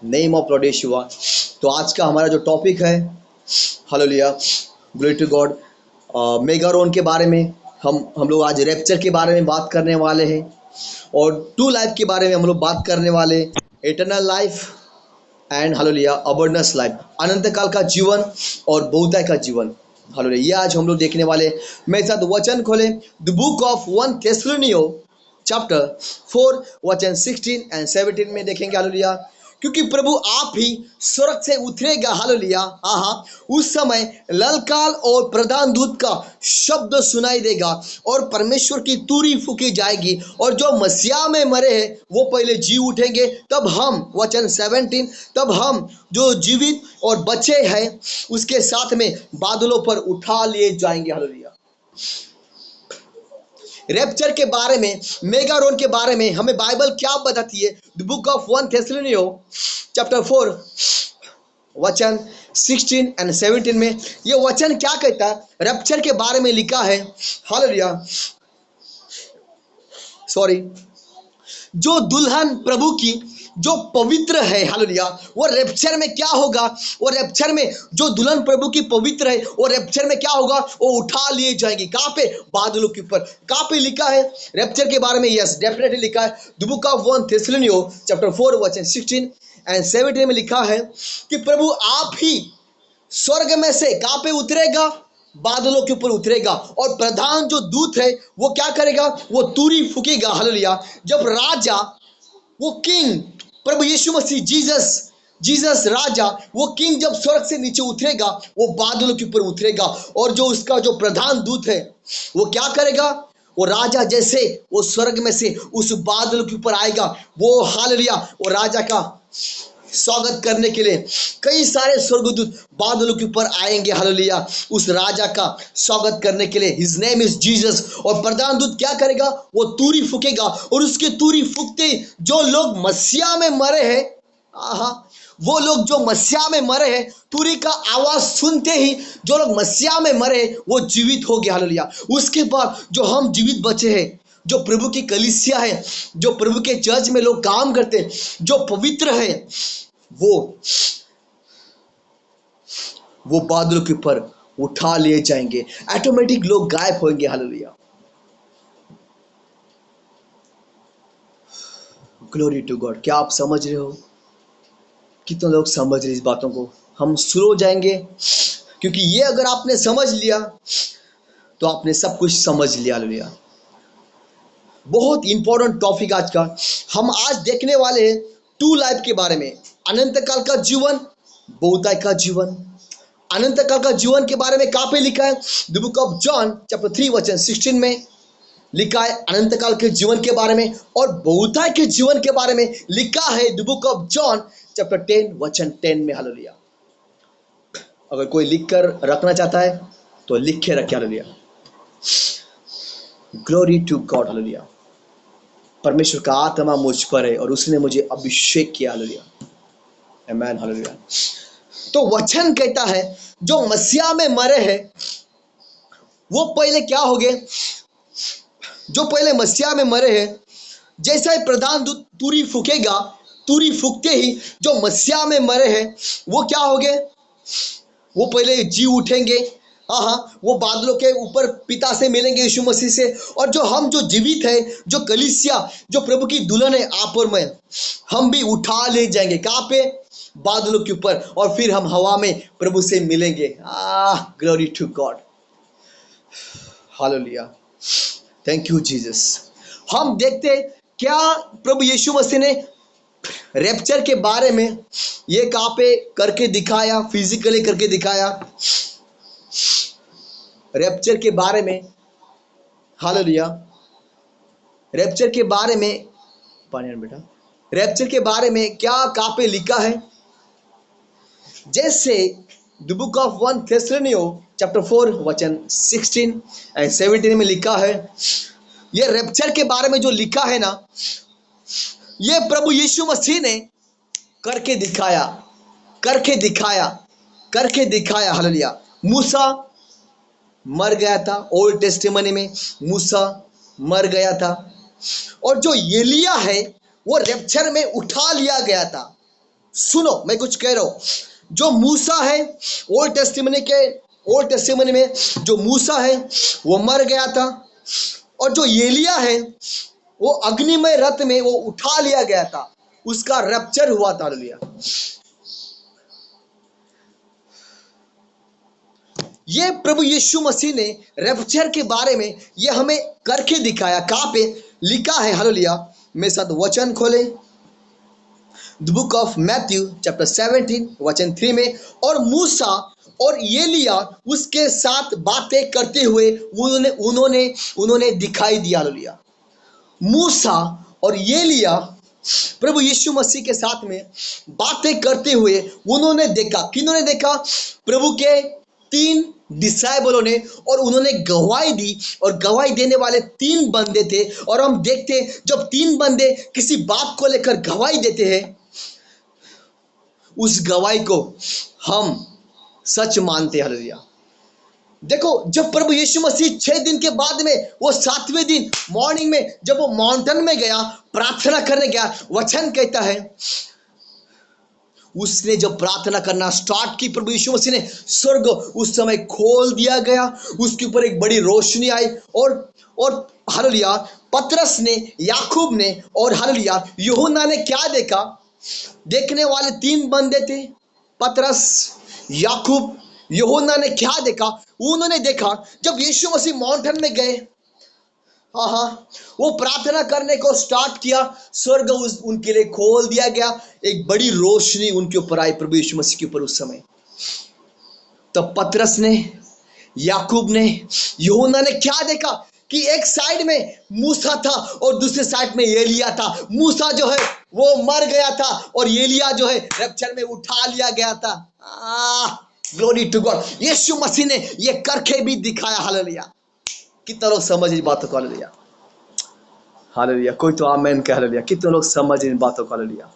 Name of Lord यीशुआ। तो आज का हमारा जो टॉपिक है, हालेलुया, ग्लोरी टू गॉड, मेगारोन के बारे में हम लोग आज रैप्चर के बारे में बात करने वाले हैं और टू लाइफ के बारे में हम लोग बात करने वाले, eternal life and hallelujah abundance life, अनंत काल का जीवन और बहुतायत का जीवन। हालेलुया, ये आज हम लोग देखने वाले। मेरे साथ वचन खोले, द बुक ऑफ 1 थेस्सलोनियो चैप्टर 4 वचन 16 एंड 17 में देखेंगे। हालेलुया, क्योंकि प्रभु आप ही स्वर्ग से उतरेगा। हालेलुया, हाँ, उस समय ललकार और प्रधान दूत का शब्द सुनाई देगा और परमेश्वर की तुरही फूकी जाएगी और जो मसीहा में मरे हैं वो पहले जी उठेंगे। तब हम, वचन 17, तब हम जो जीवित और बचे हैं उसके साथ में बादलों पर उठा लिए जाएंगे। हालेलुया, रैप्चर के बारे में, मेगारोन के बारे में हमें बाइबल क्या बताती है? द बुक ऑफ 1 थेस्सलोनियो चैप्टर 4 वचन 16 एंड 17 में ये वचन क्या कहता है? रैप्चर के बारे में लिखा है, हालेलुया, सॉरी, जो दुल्हन प्रभु की जो पवित्र है, हालेलुया, वो रैप्चर में क्या होगा? वो रैप्चर में जो दुल्हन प्रभु की पवित्र है वो रैप्चर में क्या होगा? वो उठा लिए जाएंगे। कहाँ पे? बादलों के ऊपर। कहाँ पे लिखा है रैप्चर के बारे में? यस, डेफिनेटली लिखा है द बुक ऑफ 1 थेस्सलोनियो चैप्टर 4 वचन 16 एंड 17 में लिखा है कि प्रभु आप ही स्वर्ग में से कहाँ पे उतरेगा? बादलों के ऊपर उतरेगा और प्रधान जो दूत है वो क्या करेगा? वो तुरही फूकेगा। हालेलुया, जब राजा, वो किंग, प्रभु यीशु मसीह, जीसस राजा, वो किंग जब स्वर्ग से नीचे उतरेगा वो बादलों के ऊपर उतरेगा और जो उसका जो प्रधान दूत है वो क्या करेगा? वो राजा जैसे वो स्वर्ग में से उस बादलों के ऊपर आएगा। वो हालेलुया, वो राजा का स्वागत करने के लिए कई सारे स्वर्गदूत बादलों के ऊपर आएंगे। हालेलुया, उस राजा का स्वागत करने के लिए। His name is Jesus. और प्रधान दूत क्या करेगा? वो तुरही फूकेगा और उसके तुरही फूकते ही जो लोग मसीहा में मरे हैं, वो लोग जो मसीहा में मरे हैं, तुरही का आवाज सुनते ही जो लोग मसीहा में मरे हैं वो जीवित हो गए। हालेलुया, उसके बाद जो हम जीवित बचे हैं, जो प्रभु की कलीसिया है, जो प्रभु के चर्च में लोग काम करते हैं, जो पवित्र है, वो बादलों के ऊपर उठा लिए जाएंगे। ऑटोमेटिक लोग गायब होंगे। Hallelujah, glory to God. क्या आप समझ रहे हो? कितने लोग समझ रहे इस बातों को? हम शुरू हो जाएंगे, क्योंकि ये अगर आपने समझ लिया तो आपने सब कुछ समझ लिया। हालेलुया, बहुत इंपॉर्टेंट टॉपिक आज का। हम आज देखने वाले हैं टू लाइफ के बारे में, अनंत काल का जीवन, बहुतायत का जीवन। अनंत काल का जीवन के बारे में कहाँ पे लिखा है? The book of John chapter 3 वचन 16 में लिखा है अनंत काल के जीवन के बारे में, और बहुतायत के जीवन के बारे में लिखा है the book of John chapter 10 वचन 10 में। हालेलुया, अगर कोई लिख कर रखना चाहता है तो लिख के रखे। Hallelujah, glory to God. Hallelujah, परमेश्वर का आत्मा मुझ पर है और उसने मुझे अभिषेक किया। हालेलुया, आमीन। हालेलुया, तो वचन कहता है जो मसीहा में मरे हैं वो पहले क्या हो गए? जो पहले मसीहा में मरे हैं, जैसा ही प्रधान दूत तुरही फूकेगा, तुरही फूकते ही जो मसीहा में मरे हैं वो क्या हो गए? वो पहले जी उठेंगे। वो बादलों के ऊपर पिता से मिलेंगे, यीशु मसीह से। और जो जीवित है, जो कलीसिया, जो प्रभु की दुल्हन है, आप और मैं, हम भी उठा ले जाएंगे। कहाँ पे? बादलों के ऊपर। और फिर हम हवा में प्रभु से मिलेंगे। Glory to God, hallelujah, thank you Jesus. हम देखते क्या प्रभु यीशु मसीह ने रैप्चर के बारे में ये कहाँ पे करके दिखाया, फिजिकली करके दिखाया। रैप्चर के बारे में, हालेलुया, रैप्चर के बारे में, बेटा, रैप्चर के बारे में क्या कहाँ पे लिखा है? जैसे द बुक ऑफ 1 थेस्सलोनियो चैप्टर 4 वचन 16 एंड 17 में लिखा है। ये रैप्चर के बारे में जो लिखा है ना, ये प्रभु यीशु मसीह ने करके दिखाया, करके दिखाया, करके दिखाया। हालेलुया, मूसा मर गया था, ओल्ड टेस्टिमनी में मूसा मर गया था, और जो एलिया है वो रैप्चर में उठा लिया गया था। सुनो, मैं कुछ कह रहा हूं। जो मूसा है, ओल्ड टेस्टिमनी में जो मूसा है वो मर गया था, और जो एलिया है वो अग्निमय रथ में वो उठा लिया गया था, उसका रैप्चर हुआ था। हालेलुया। ये प्रभु यीशु मसीह ने रैप्चर के बारे में ये हमें करके दिखाया। कहां पे लिखा है? हालेलुया। मेरे साथ वचन खोले, the book of Matthew chapter 17 वचन 3 में। और मूसा और एलिया उसके साथ बातें करते हुए उन्होंने उन्होंने उन्होंने दिखाई दिया। हालेलुया। मूसा और एलिया प्रभु यीशु मसीह के साथ में बातें करते हुए उन्होंने देखा। किन्होंने देखा? प्रभु के 3 डिसाइबलों ने, और उन्होंने गवाही दी, और गवाही देने वाले 3 बंदे थे। और हम देखते हैं जब 3 बंदे किसी बात को लेकर गवाही देते हैं, उस गवाही को हम सच मानते हैं। हालेलुया। देखो, जब प्रभु यीशु मसीह 6 दिन के बाद में वो 7वें दिन मॉर्निंग में जब वो माउंटेन में गया, प्रार्थना करने गया, वचन कहता है उसने जब प्रार्थना करना स्टार्ट की प्रभु यीशु मसीह ने, स्वर्ग उस समय खोल दिया गया, उसके ऊपर एक बड़ी रोशनी आई। और हालेलुया, पतरस ने, याकूब ने और हालेलुया यूहन्ना ने क्या देखा? देखने वाले 3 बंदे थे, पतरस, याकूब, यूहन्ना ने क्या देखा? उन्होंने देखा जब यीशु मसीह माउंटेन में गए, हाँ हाँ, वो प्रार्थना करने को स्टार्ट किया, स्वर्ग उनके लिए खोल दिया गया, एक बड़ी रोशनी उनके ऊपर आई, प्रभु यीशु मसीह के ऊपर उस समय। तब पतरस ने, याकूब ने, यूहन्ना ने क्या देखा? कि एक साइड में मूसा था और दूसरे साइड में एलिया था। मूसा जो है वो मर गया था, और एलिया जो है रैप्चर में उठा लिया गया था। Glory to God. Yeshu Masih ने ये करके भी दिखाया। हालेलुया। कितना लोग समझ इस बातों को? हालेलुया। हालेलुया। कोई तो आमेन कह। हालेलुया। कितने लोग समझ इन बातों को? हालेलुया।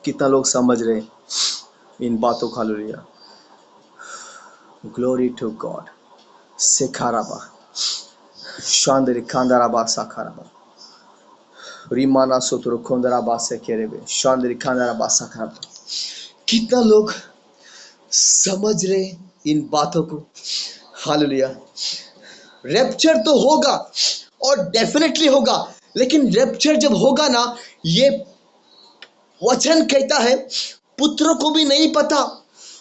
कितना लोग समझ रहे इन बातों को? हालेलुया। Glory to God. सेखाराबा शांदरी खांदाराबा साखाराबा रीमाना सोतुरो खोंदराबा से केरेबे शांदरी खांदाराबा साखाराबा। कितना लोग समझ रहे इन बातों को? हालेलुया। रैप्चर तो होगा, और डेफिनेटली होगा, लेकिन रैप्चर जब होगा ना, ये वचन कहता है पुत्र को भी नहीं पता,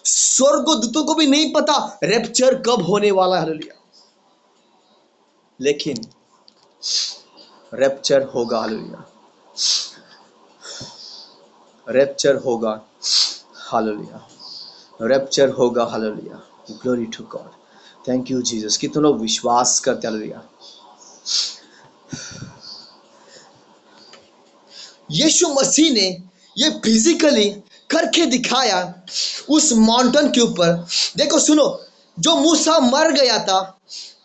स्वर्गदूतों को भी नहीं पता रैप्चर कब होने वाला है। हालेलुया। लेकिन रैप्चर होगा। हालेलुया। रैप्चर होगा। हालेलुया। रैप्चर होगा। Hallelujah. Glory to God. Thank you Jesus. कितने लोग विश्वास करते? हालेलुया। यीशु मसीह ने ये फिजिकली करके दिखाया उस माउंटेन के ऊपर। देखो, सुनो, जो मूसा मर गया था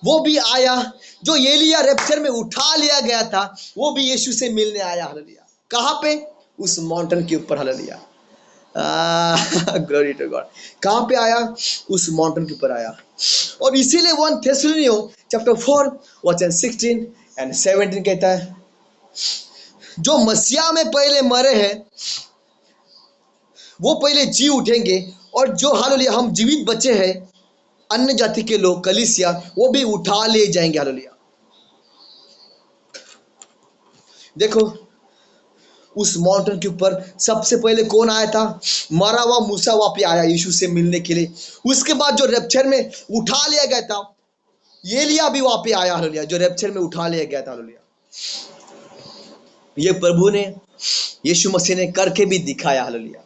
वो भी आया, जो एलिया रैप्चर में उठा लिया गया था वो भी यीशु से मिलने आया। हालेलुया। कहां पे? उस माउंटेन के ऊपर। हालेलुया। Glory to God. कहां पे आया? उस माउंटेन के ऊपर आया। और इसीलिए 1 थेस्सलुनियो चैप्टर 4 वचन 16 एंड 17 कहता है, जो मसीहा में पहले मरे हैं वो पहले जी उठेंगे, और जो हालेलुया हम जीवित बचे हैं अन्य जाति के लोग, कलीसिया, वो भी उठा ले जाएंगे। हालेलुया। देखो, उस माउंटेन के ऊपर सबसे पहले कौन आया था? मरा हुआ मूसा वहां पे आया यीशु से मिलने के लिए। उसके बाद जो रैप्चर में उठा लिया गया था, एलिया भी वहां पे आया। हालेलुया। जो रैप्चर में उठा लिया गया था। हालेलुया। ये प्रभु ने, यीशु मसीह ने करके भी दिखाया। हालेलुया।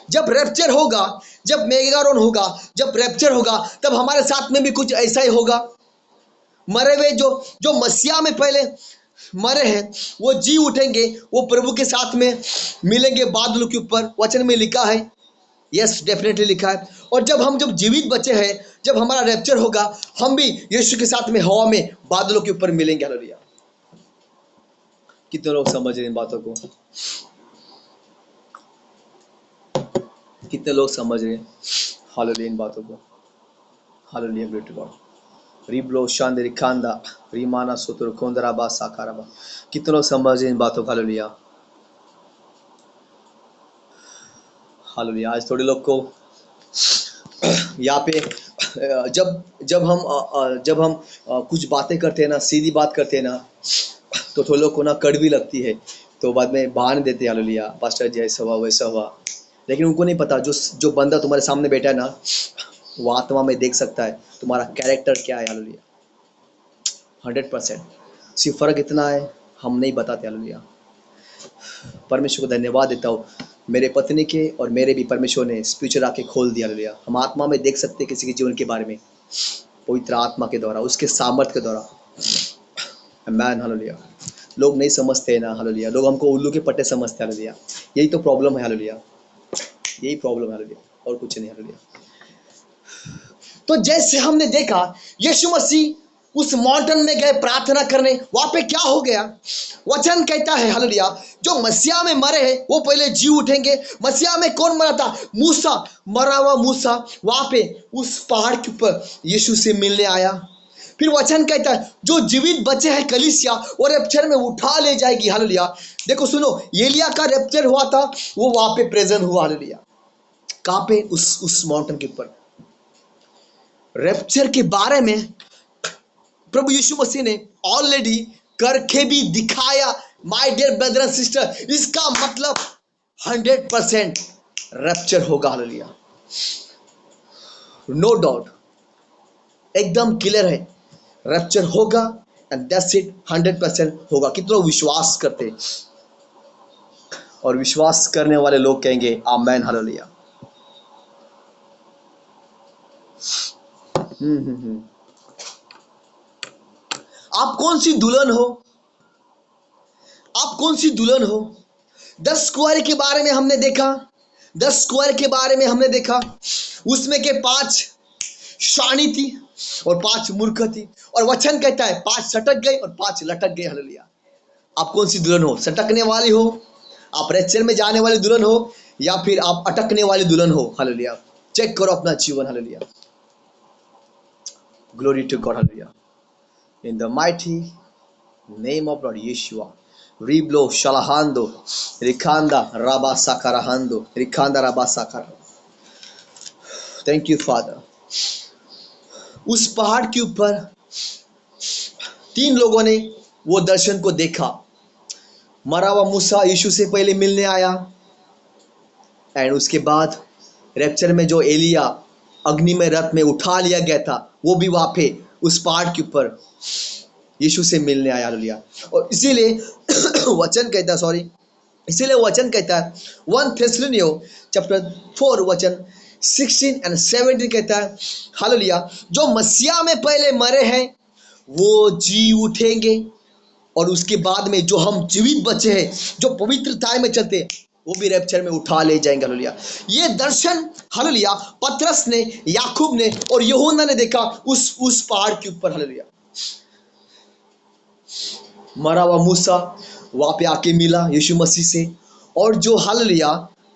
जब रैप्चर होगा, जब मेगारोन होगा, जब रैप्चर होगा, तब हमारे साथ में भी कुछ ऐसा ही होगा। मरे हुए जो जो मसीहा में पहले मरे हैं वो जी उठेंगे, वो प्रभु के साथ में मिलेंगे बादलों के ऊपर। वचन में लिखा है, यस, डेफिनेटली लिखा है। और जब जीवित बचे हैं, जब हमारा रैप्चर होगा, हम भी यीशु के साथ में हवा में बादलों के ऊपर मिलेंगे। हालेलुया। कितने लोग समझ रहे इन बातों को? कितने लोग समझ रहे? हालेलुया इन बातों को? हालेलुया। Glory to God. रिब्लो शांति रिखांदा रीमाना सुतुर खोंदरा बा साकाराबा। कितने लोग समझे इन बातों का? Hallelujah, hallelujah. आज थोड़े लोग को यहाँ पे जब जब हम कुछ बातें करते हैं ना, सीधी बात करते हैं ना, तो थोड़े लोग को ना कड़वी लगती है, तो बाद में बहाने देते हैं, हालेलुया पास्टर जी ऐसा हुआ वैसा हुआ। लेकिन उनको नहीं पता जो जो बंदा तुम्हारे सामने बैठा है ना, वो आत्मा में देख सकता है तुम्हारा कैरेक्टर क्या है, हालेलुया 100%। सिर्फ फर्क इतना है, हम नहीं बताते, हालेलुया। परमेश्वर को धन्यवाद देता हूँ, मेरे पत्नी के और मेरे भी परमेश्वर ने स्पिरिचुअल आके खोल दिया, हालेलुया। हम आत्मा में देख सकते हैं किसी के जीवन के बारे में, पवित्र आत्मा के द्वारा, उसके सामर्थ्य के द्वारा। Man, hallelujah. लोग नहीं समझते हैं ना, हालेलुया। लोग हमको उल्लू के पट्टे समझते हैं, हालेलुया। यही तो प्रॉब्लम है, हालेलुया। यही प्रॉब्लम है, हालेलुया, और कुछ नहीं, हालेलुया। तो जैसे हमने देखा यीशु मसीह उस माउंटेन में गए प्रार्थना करने, वहां पे क्या हो गया? वचन कहता है, हालेलुया, जो मसीहा में मरे हैं वो पहले जी उठेंगे। मसीहा में कौन मरा था? मूसा, मरा हुआ मूसा वहां पे उस पहाड़ के ऊपर यीशु से मिलने आया। फिर वचन कहता है जो जीवित बचे हैं कलीसिया वो रैप्चर में उठा ले जाएगी, हालेलुया। देखो सुनो, एलिया का रैप्चर हुआ था, वो वहां पे प्रेजेंट हुआ, हालेलुया। कहां पे? उस माउंटेन के ऊपर। रैप्चर के बारे में प्रभु यीशु मसीह ने ऑलरेडी करके भी दिखाया। My dear brother and sister, इसका मतलब 100% रैप्चर होगा, हालेलुया, नो डाउट, एकदम क्लियर है, रैप्चर होगा एंड दैट्स इट, 100% होगा। कितने लोग विश्वास करते हैं? और विश्वास करने वाले लोग कहेंगे आमेन, हालेलुया। आप कौन सी दुल्हन हो? आप कौन सी दुल्हन हो? 10 कुंवारे के बारे में हमने देखा, 10 कुंवारे के बारे में हमने देखा, उसमें के 5 शानी थी और 5 मूर्ख थी। और वचन कहता है 5 सटक गए और 5 लटक गए, हालेलुया। आप कौन सी दुल्हन हो? सटकने वाली हो, आप रैप्चर में जाने वाली दुल्हन हो, या फिर आप अटकने वाली दुल्हन हो, हालेलुया। चेक करो अपना जीवन, hallelujah. Glory to God, hallelujah. In the mighty name of Lord Yeshua, Riblo Shalahando, Rikanda Rabba Sakarahando, Rikanda Rabba Sakara। Thank you father. उस पहाड़ के ऊपर 3 लोगों ने वो दर्शन को देखा। मरा हुआ मूसा यीशु से पहले मिलने आया, एंड उसके बाद रैप्चर में जो एलिया अग्नि में रथ में उठा लिया गया था, वो भी वहां पे उस पहाड़ के ऊपर यीशु से मिलने आया, हालेलुया। और इसीलिए वचन कहता है, सॉरी, इसीलिए वचन कहता है 1 थेसलोनियो चैप्टर 4 वचन 16 एंड 17 कहता है, हालेलुया, जो मसीहा में पहले मरे हैं वो जी उठेंगे, और उसके बाद में जो हम जीवित बचे हैं, जो पवित्रता में चलते हैं, वो भी रैप्चर में उठा ले जाएंगे, हालेलुया। ये दर्शन, हालेलुया, पतरस ने, याकूब ने और यूहन्ना ने देखा उस पहाड़ के ऊपर, हालेलुया। मरा हुआ मूसा वहां पे आके मिला यीशु मसीह से, और जो, हालेलुया,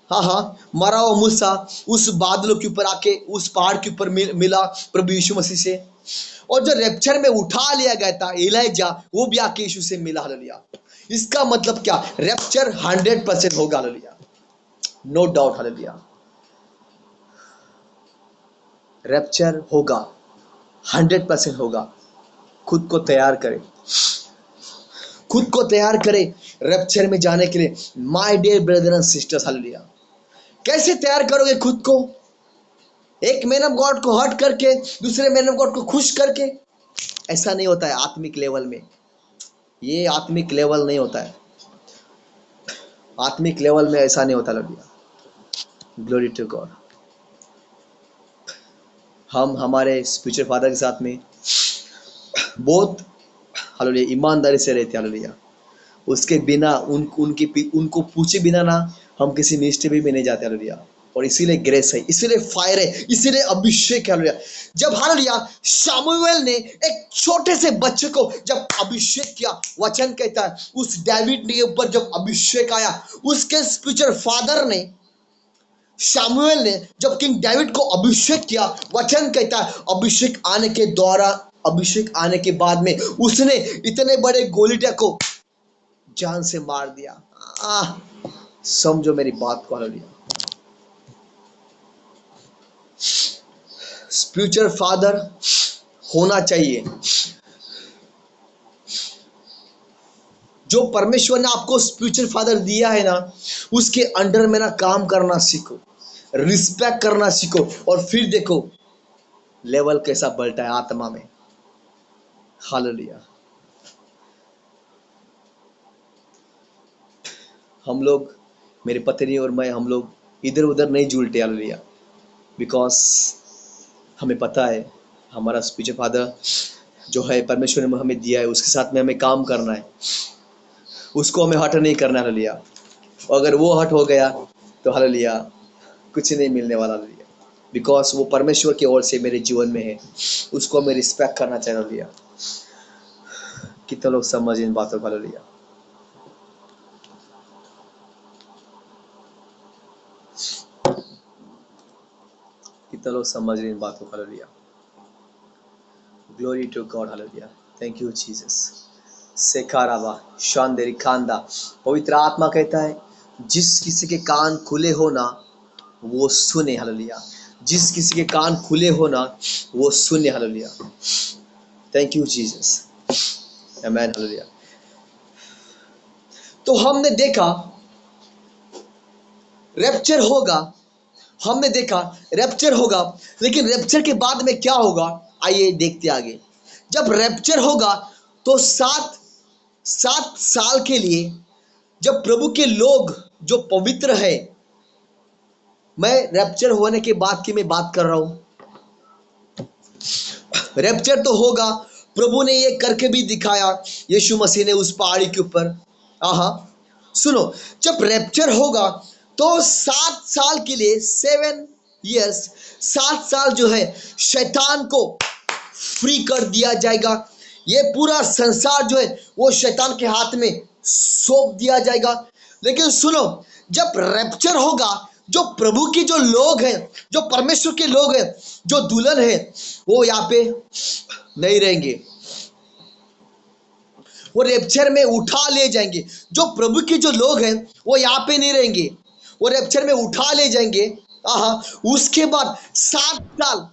हाँ, मरा हुआ मूसा उस बादलों के ऊपर आके उस पहाड़ के ऊपर मिला प्रभु यीशु मसीह से, और जो रैप्चर में उठा लिया गया था एलिया, वो भी आके यीशु से मिला, हालेलुया। इसका मतलब क्या? रैप्चर 100% होगा, hallelujah, no doubt, hallelujah. Rapture होगा, 100% होगा। खुद को तैयार करें, खुद को तैयार करें रैप्चर में जाने के लिए, my dear brother and sisters, hallelujah. कैसे तैयार करोगे खुद को? एक मैन ऑफ गॉड को हर्ट करके, दूसरे मैन ऑफ गॉड को खुश करके? ऐसा नहीं होता है आत्मिक लेवल में, ये आत्मिक लेवल नहीं होता है, आत्मिक लेवल में ऐसा नहीं होता, हालेलुया। Glory to God. हम हमारे स्पिरिचुअल फादर के साथ में बहुत, हालेलुया, ईमानदारी से रहते, हालेलुया। उसके बिना उनको पूछे बिना ना हम किसी निष्ठे भी नहीं जाते, हालेलुया। और इसीलिए ग्रेस है, इसीलिए फायर है, इसीलिए अभिषेक है, हालेलुया। जब, हालेलुया, शमूएल ने एक छोटे से बच्चे को जब अभिषेक किया, वचन कहता है उस डेविड के ऊपर जब अभिषेक आया, उसके स्पिरिचुअल फादर ने, शमूएल ने जब किंग डेविड को अभिषेक किया, वचन कहता है अभिषेक आने के द्वारा अभिषेक आने के बाद में उसने इतने बड़े गोलीटे को जान से मार दिया। समझो मेरी बात को। हालेलुया। स्पिरिचुअल फादर होना चाहिए। जो परमेश्वर ने आपको स्पिरिचुअल फादर दिया है ना, उसके अंडर में ना काम करना सीखो, रिस्पेक्ट करना सीखो, और फिर देखो लेवल कैसा बढ़ता है आत्मा में। हालेलुया। हम लोग, मेरे पत्नी और मैं, हम लोग इधर उधर नहीं झूलते। हालेलुया। बिकॉज हमें पता है हमारा स्पिरिचुअल फादर जो है परमेश्वर ने हमें दिया है, उसके साथ में हमें काम करना है, उसको हमें हट नहीं करना। हालेलुया। अगर वो हट हो गया तो हालेलुया कुछ नहीं मिलने वाला। हालेलुया। बिकॉज वो परमेश्वर की ओर से मेरे जीवन में है, उसको हमें रिस्पेक्ट करना चाहिए। हालेलुया। कितने लोग समझ इन बातों को। हालेलुया। कितने लोग समझ इन बातों को। Hallelujah. Glory to God. Hallelujah. Thank you Jesus. सेकाराबा शांदेरी खांदा। पवित्र आत्मा कहता है जिस किसी के कान खुले हो ना वो सुने। हालेलुया। जिस किसी के कान खुले हो ना वो सुने। Hallelujah. Thank you Jesus. Amen. Hallelujah. तो हमने देखा रैप्चर होगा, हमने देखा रैप्चर होगा, लेकिन रैप्चर के बाद में क्या होगा आइए देखते आगे। जब रैप्चर होगा तो सात सात साल के लिए जब प्रभु के लोग जो पवित्र है, मैं रैप्चर होने के बाद की मैं बात कर रहा हूं। रैप्चर तो होगा, प्रभु ने ये करके भी दिखाया, यीशु मसीह ने उस पहाड़ी के ऊपर। आहा सुनो, जब रैप्चर होगा तो 7 साल के लिए 7 years, 7 साल जो है शैतान को फ्री कर दिया जाएगा। ये पूरा संसार जो है वो शैतान के हाथ में सौंप दिया जाएगा। लेकिन सुनो, जब रैप्चर होगा जो प्रभु की जो लोग हैं, जो परमेश्वर के लोग हैं, जो दुल्हन है, वो यहाँ पे नहीं रहेंगे, वो रैप्चर में उठा ले जाएंगे। जो प्रभु के जो लोग हैं वो यहाँ पे नहीं रहेंगे, वो रैप्चर में उठा ले जाएंगे। आहा उसके बाद 7 साल,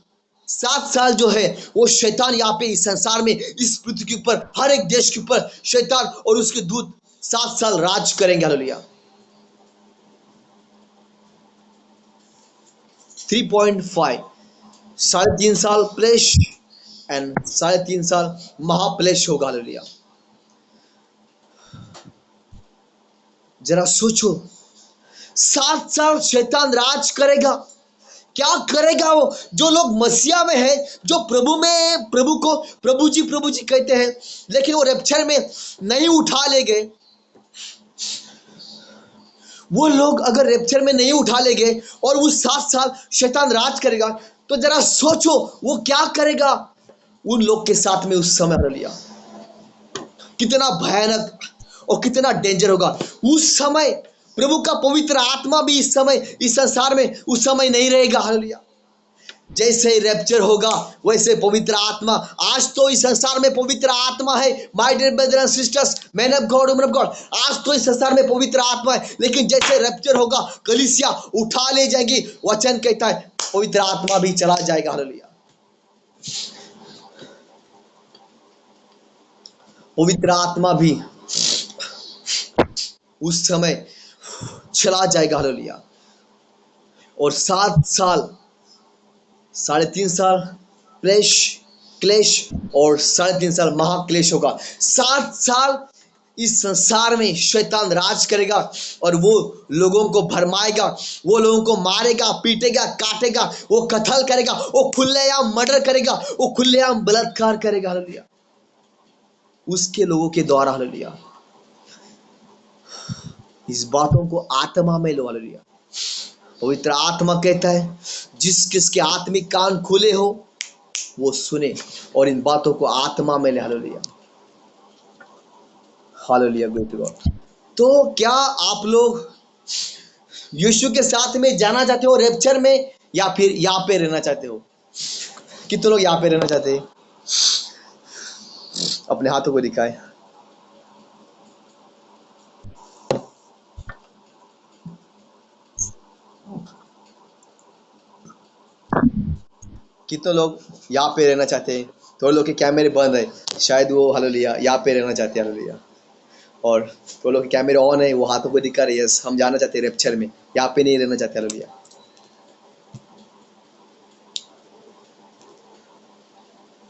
7 साल जो है वो शैतान यहाँ पे इस संसार में, इस पृथ्वी के ऊपर, हर एक देश के ऊपर शैतान और उसके दूत 7 साल राज करेंगे। हालेलुया। 3.5, 3.5 साल प्लेश एंड 3.5 साल महाप्लेश होगा। हालेलुया। जरा सोचो, 7 साल शैतान राज करेगा। क्या करेगा वो? जो लोग मसीहा में है, जो प्रभु में, प्रभु को प्रभु जी कहते हैं, लेकिन वो रैप्चर में नहीं उठा ले गए, वो लोग अगर रैप्चर में नहीं उठा ले गए और वो 7 साल शैतान राज करेगा, तो जरा सोचो वो क्या करेगा उन लोग के साथ में उस समय। लिया कितना भयानक और कितना डेंजर होगा उस समय। प्रभु का पवित्र आत्मा भी इस समय इस संसार में उस समय नहीं रहेगा। हालेलुया। जैसे ही रैप्चर होगा वैसे पवित्र आत्मा, आज तो इस संसार में पवित्र आत्मा है, my dear brother and sisters, man of God, woman of God, आज तो इस संसार में पवित्र आत्मा है, लेकिन जैसे रैप्चर होगा कलीसिया उठा ले जाएगी। वचन कहता है पवित्र आत्मा भी चला जाएगा। हालेलुया। पवित्र आत्मा भी उस समय चला जाएगा। हालेलुया। और 7 साल, 3.5 साल क्लेश और 3.5 साल महाक्लेश होगा। 7 साल इस संसार में शैतान राज करेगा और वो लोगों को भरमाएगा, वो लोगों को मारेगा, पीटेगा, काटेगा, वो कत्ल करेगा, वो खुलेआम मर्डर करेगा, वो खुलेआम बलात्कार करेगा। हालेलुया। उसके लोगों के द्वारा। हालेलुया। इस बातों को आत्मा में लो। हालेलुया। पवित्र आत्मा कहता है जिस किसके आत्मिक कान खुले हो वो सुने और इन बातों को आत्मा में ले। हालेलुया। हालेलुया। तो क्या आप लोग यीशु के साथ में जाना चाहते हो रैप्चर में, या फिर यहाँ पे रहना चाहते हो? कितने लोग यहाँ पे रहना चाहते हैं? अपने हाथों को दिखाएं। कितने लोग यहाँ पे रहना चाहते हैं? थोड़े लोग के कैमरे बंद है, शायद वो हालेलुया यहाँ पे रहना चाहते हैं हालेलुया। और थोड़े लोग के कैमरे ऑन है, वो हाथों को दिखा रहे हैं, यस हम जाना चाहते हैं रैप्चर में, यहाँ पे नहीं रहना चाहते हालेलुया।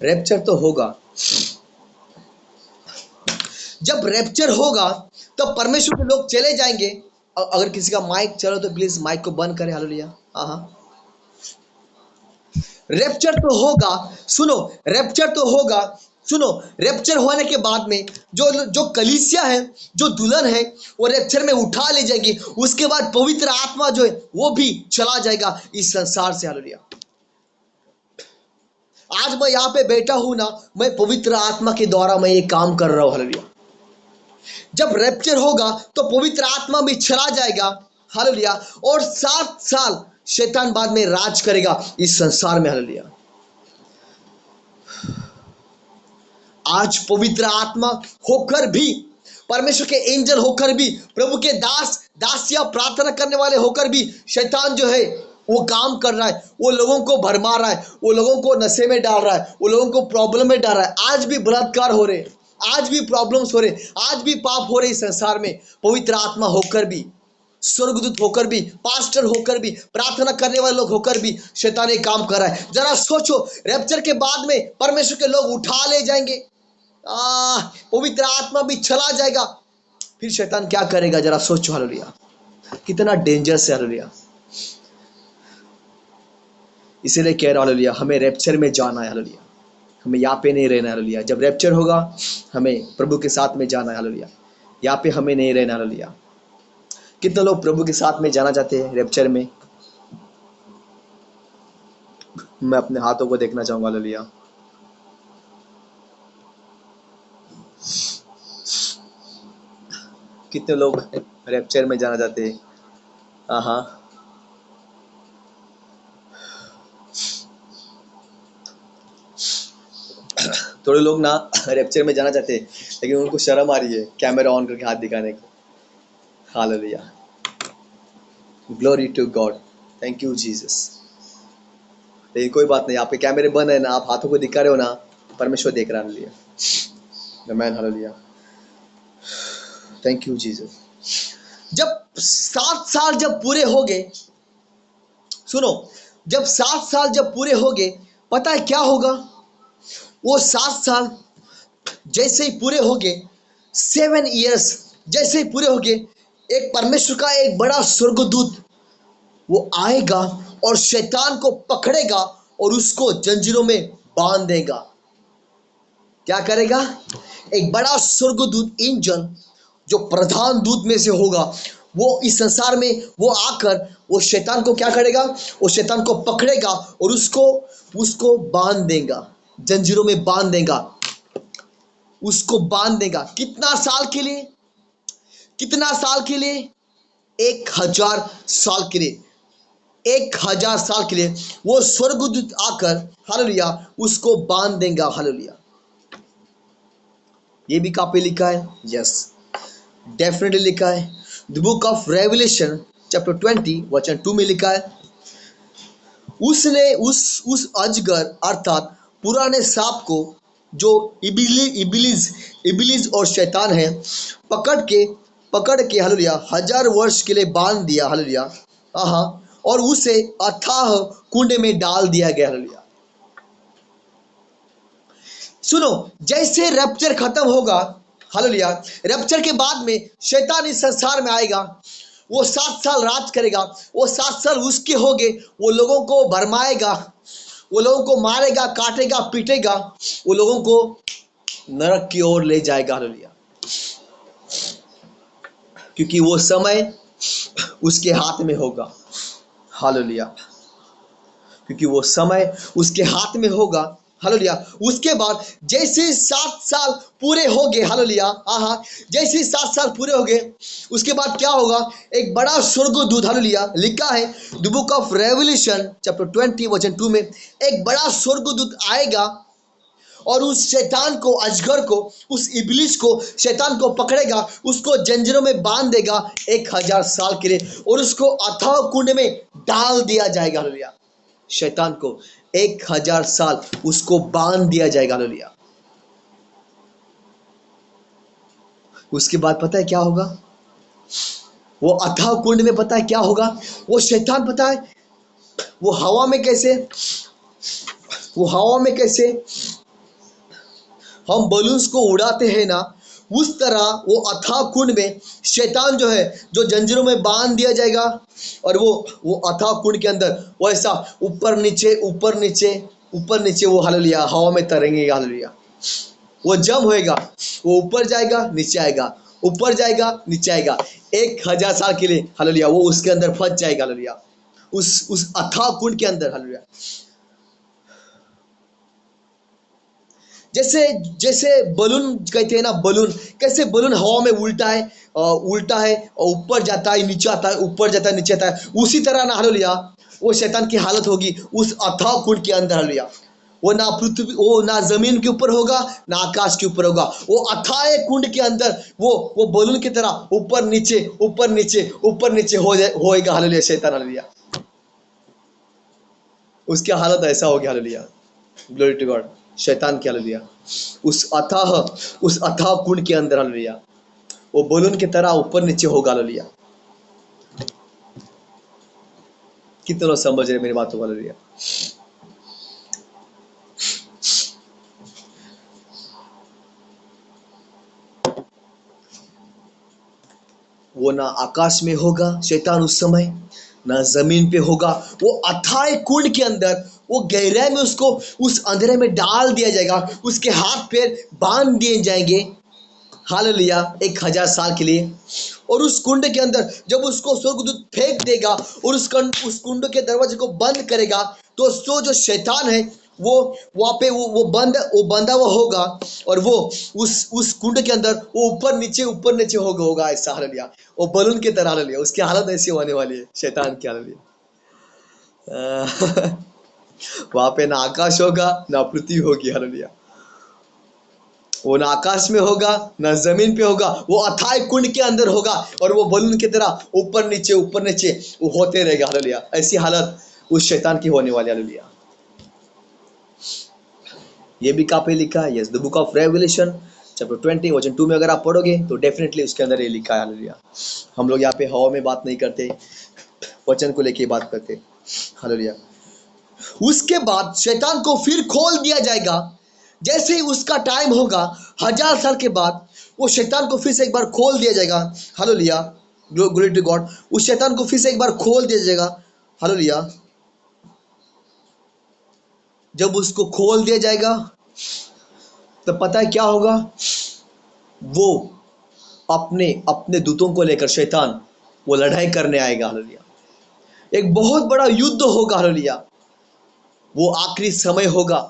रैप्चर तो होगा। जब रैप्चर होगा तब परमेश्वर के लोग चले जाएंगे। अगर किसी का माइक चलो तो प्लीज माइक को बंद करें हालेलुया। हाँ हाँ, रैप्चर तो होगा। सुनो, रैप्चर तो होगा। सुनो, रैप्चर होने के बाद में जो जो कलीसिया है, जो दुल्हन है, वो रैप्चर में उठा ले जाएगी। उसके बाद पवित्र आत्मा जो है वो भी चला जाएगा इस संसार से हालेलुया। आज मैं यहाँ पे बैठा हूं ना, मैं पवित्र आत्मा के द्वारा मैं ये काम कर रहा हूं हालेलुया। जब रैप्चर होगा तो पवित्र आत्मा भी चला जाएगा हालेलुया, और 7 साल शैतान बाद में राज करेगा इस संसार में हालेलुया। आज पवित्र आत्मा होकर भी, परमेश्वर के एंजल होकर भी, प्रभु के दास दासियां प्रार्थना करने वाले होकर भी शैतान जो है वो काम कर रहा है। वो लोगों को भरमा रहा है, वो लोगों को नशे में डाल रहा है, वो लोगों को प्रॉब्लम में डाल रहा है। आज भी बलात्कार हो रहे, आज भी प्रॉब्लम्स हो रहे, आज भी पाप हो रहे इस संसार में। पवित्र आत्मा होकर भी, स्वर्गदूत होकर भी, पास्टर होकर भी, प्रार्थना करने वाले लोग होकर भी शैतान ये काम कर रहा है। जरा सोचो, रैप्चर के बाद में परमेश्वर के लोग उठा ले जाएंगे, पवित्र आत्मा भी चला जाएगा, फिर शैतान क्या करेगा? जरा सोचो हालेलुया, कितना डेंजरस है हालेलुया। इसीलिए कह रहा हालेलुया, हमें रैप्चर में जाना है हालेलुया, हमें यहाँ पे नहीं रहना है हालेलुया। जब रैप्चर होगा हमें प्रभु के साथ में जाना है हालेलुया, यहाँ पे हमें नहीं रहना हालेलुया। कितने लोग प्रभु के साथ में जाना चाहते हैं रैप्चर में? मैं अपने हाथों को देखना चाहूंगा हालेलुया। कितने लोग रैप्चर में जाना चाहते हैं? हाँ हाँ, थोड़े लोग ना रैप्चर में जाना चाहते हैं, लेकिन उनको शर्म आ रही है कैमरा ऑन करके हाथ दिखाने को। Hallelujah, glory to God, thank you Jesus. लेकिन कोई बात नहीं, आप पे कैमरे बंद है ना, आप हाथों को दिखा रहे हो ना, परमेश्वर देख रहा है hallelujah. Amen hallelujah, thank you Jesus. जब 7 साल जब पूरे हो गए, सुनो, जब 7 साल जब पूरे हो गए, पता है क्या होगा? वो 7 साल जैसे ही पूरे हो गए, 7 years जैसे ही पूरे हो गए, एक परमेश्वर का एक बड़ा स्वर्गदूत वो आएगा और शैतान को पकड़ेगा और उसको जंजीरों में बांध देगा। क्या करेगा? एक बड़ा स्वर्गदूत एंजल जो प्रधान दूत में से होगा, वो इस संसार में वो आकर वो शैतान को क्या करेगा? वो शैतान को पकड़ेगा और उसको उसको बांध देगा, जंजीरों में बांध देगा, उसको बांध देगा। कितना साल के लिए? कितना साल के लिए? 1000 साल के लिए। 1000 साल के लिए वो स्वर्गदूत आकर हालेलुया उसको बांध देगा हालेलुया। ये भी कहाँ पे लिखा है? यस, डेफिनेटली लिखा है। The book of revelation chapter 20 वचन 2 में लिखा है, उसने उस अजगर अर्थात पुराने सांप को जो इबिलिस और शैतान है पकड़ के हालेलुया 1000 वर्ष के लिए बांध दिया हालेलुया। हाँ, और उसे अथाह कुंड में डाल दिया गया हालेलुया। सुनो, जैसे रैप्चर खत्म होगा हालेलुया, रैप्चर के बाद में शैतान इस संसार में आएगा, वो 7 साल राज करेगा। वो 7 साल उसके हो गए, वो लोगों को भरमाएगा, वो लोगों को मारेगा, काटेगा, पीटेगा, वो लोगों को नरक की ओर ले जाएगा हालेलुया। क्योंकि वो समय उसके हाथ में होगा हालेलुया, क्योंकि वो समय उसके हाथ में होगा हालेलुया। उसके बाद जैसे 7 साल पूरे हो गए हालेलुया, जैसे 7 साल पूरे हो गए, उसके बाद क्या होगा? एक बड़ा स्वर्गदूत हालेलुया, लिखा है the book of revelation chapter 20 वचन 2 में, एक बड़ा स्वर्गदूत आएगा और उस शैतान को, अजगर को, उस इब्लिस को, शैतान को पकड़ेगा, उसको जंजीरों में बांध देगा 1000 साल के लिए, और उसको अथाह कुंड में डाल दिया जाएगा। हालेलुया। शैतान को 1000 साल उसको बांध दिया जाएगा। हालेलुया। उसके बाद पता है क्या होगा? वो अथाह कुंड में पता है क्या होगा? वो शैतान पता है वो हवा में कैसे, वो हवा में कैसे हम बलून्स को उड़ाते हैं ना, उस तरह वो अथाह कुंड में शैतान जो है, जो जंजीरों में बांध दिया जाएगा, और वो अथाह कुंड के अंदर वो ऐसा ऊपर नीचे ऊपर नीचे ऊपर नीचे वो हालेलुया हवा में तरेंगे। हालेलुया। वो जब होएगा वो ऊपर जाएगा नीचे आएगा, ऊपर जाएगा नीचे आएगा 1000 साल के लिए। हालेलुया। वो उसके अंदर फंस जाएगा। हालेलुया। उस अथाह कुंड के अंदर। हालेलुया। जैसे जैसे बलून कहते हैं ना, बलून कैसे बलून हवा में उल्टा है और ऊपर जाता है नीचे आता है, ऊपर जाता है नीचे आता है, उसी तरह ना हालेलुया वो शैतान की हालत होगी उस अथाह कुंड के अंदर। हालेलुया। वो ना पृथ्वी, वो ना जमीन के ऊपर होगा ना आकाश के ऊपर होगा, वो अथाह कुंड के अंदर वो बलून की तरह ऊपर नीचे ऊपर नीचे ऊपर नीचे होएगा। हालेलुया। शैतान। हालेलुया। उसकी हालत ऐसा होगी। हालेलुया। Glory to God. शैतान की। हालेलुया। उस अथाह कुंड के अंदर। हालेलुया। वो बलून की तरह ऊपर नीचे होगा। हालेलुया। कितने लोग समझ रहे मेरी बातों को? हालेलुया। वो ना आकाश में होगा शैतान उस समय, ना जमीन पे होगा। वो अथाह कुंड के अंदर, वो गहराई में उसको उस अंधेरे में डाल दिया जाएगा, उसके हाथ पैर बांध दिए जाएंगे। हालेलुया। 1000 साल के लिए। और उस कुंड के अंदर जब उसको स्वर्गदूत फेंक देगा और उस कुंड के दरवाजे को बंद करेगा, तो जो शैतान है वो वहां पे वो बंधा हुआ होगा, और वो उस कुंड के अंदर वो ऊपर नीचे होगा ऐसा। हालेलुया। वो बलून की तरह। हालेलुया। उसकी हालत ऐसी होने वाली है शैतान की। हालेलुया। वहां पे ना आकाश होगा ना पृथ्वी होगी। हालेलुया। वो ना आकाश में होगा ना जमीन पे होगा, वो अथाह कुंड के अंदर होगा, और वो बलून की तरह ऊपर नीचे वो होते रहेगा। हालेलुया। ऐसी हालत उस शैतान की होने वाली। हालेलुया। ये भी कहाँ पे लिखा है? Yes, the book of revelation chapter 20 वचन 2 में अगर आप पढ़ोगे तो डेफिनेटली उसके अंदर ये लिखा है। हालेलुया। हम लोग यहाँ पे हवा में बात नहीं करते, वचन को लेके बात करते। हालेलुया। उसके बाद शैतान को फिर खोल दिया जाएगा। जैसे ही उसका टाइम होगा 1000 साल के बाद, वो शैतान को फिर से एक बार खोल दिया जाएगा। हालेलुया। Glory to God. उस शैतान को फिर से एक बार खोल दिया जाएगा। हालेलुया। जब उसको खोल दिया जाएगा तो पता है क्या होगा? वो अपने अपने दूतों को लेकर शैतान वो लड़ाई करने आएगा। हालेलुया। एक बहुत बड़ा युद्ध होगा। हालेलुया। वो आखिरी समय होगा।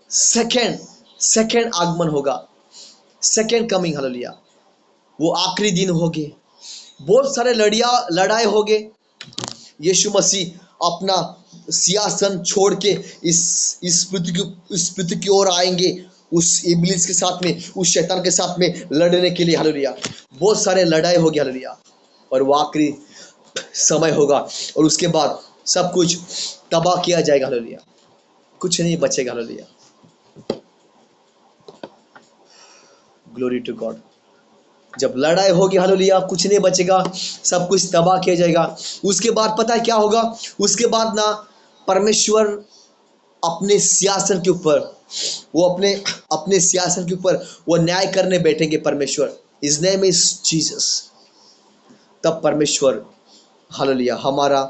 सेकेंड सेकेंड आगमन होगा। Second coming. हालेलुया। वो आखिरी दिन होंगे। बहुत सारे लड़ाई होंगे। यीशु मसीह अपना सिंहासन छोड़ के इस पृथ्वी की ओर आएंगे, उस इब्लिस के साथ में, उस शैतान के साथ में लड़ने के लिए। हालेलुया। बहुत सारे लड़ाई होगी। हालेलुया। और वो आखिरी समय होगा, और उसके बाद सब कुछ तबाह किया जाएगा। हालेलुया। कुछ नहीं बचेगा। हालेलुया। Glory to God. जब लड़ाई होगी, हालेलुया, कुछ नहीं बचेगा, सब कुछ तबाह किया जाएगा। उसके बाद पता है क्या होगा? उसके बाद ना परमेश्वर अपने सिंहासन के ऊपर, वो अपने अपने सिंहासन के ऊपर वो न्याय करने बैठेंगे। परमेश्वर, हिज नेम इज जीसस। तब परमेश्वर, हालेलुया, हमारा,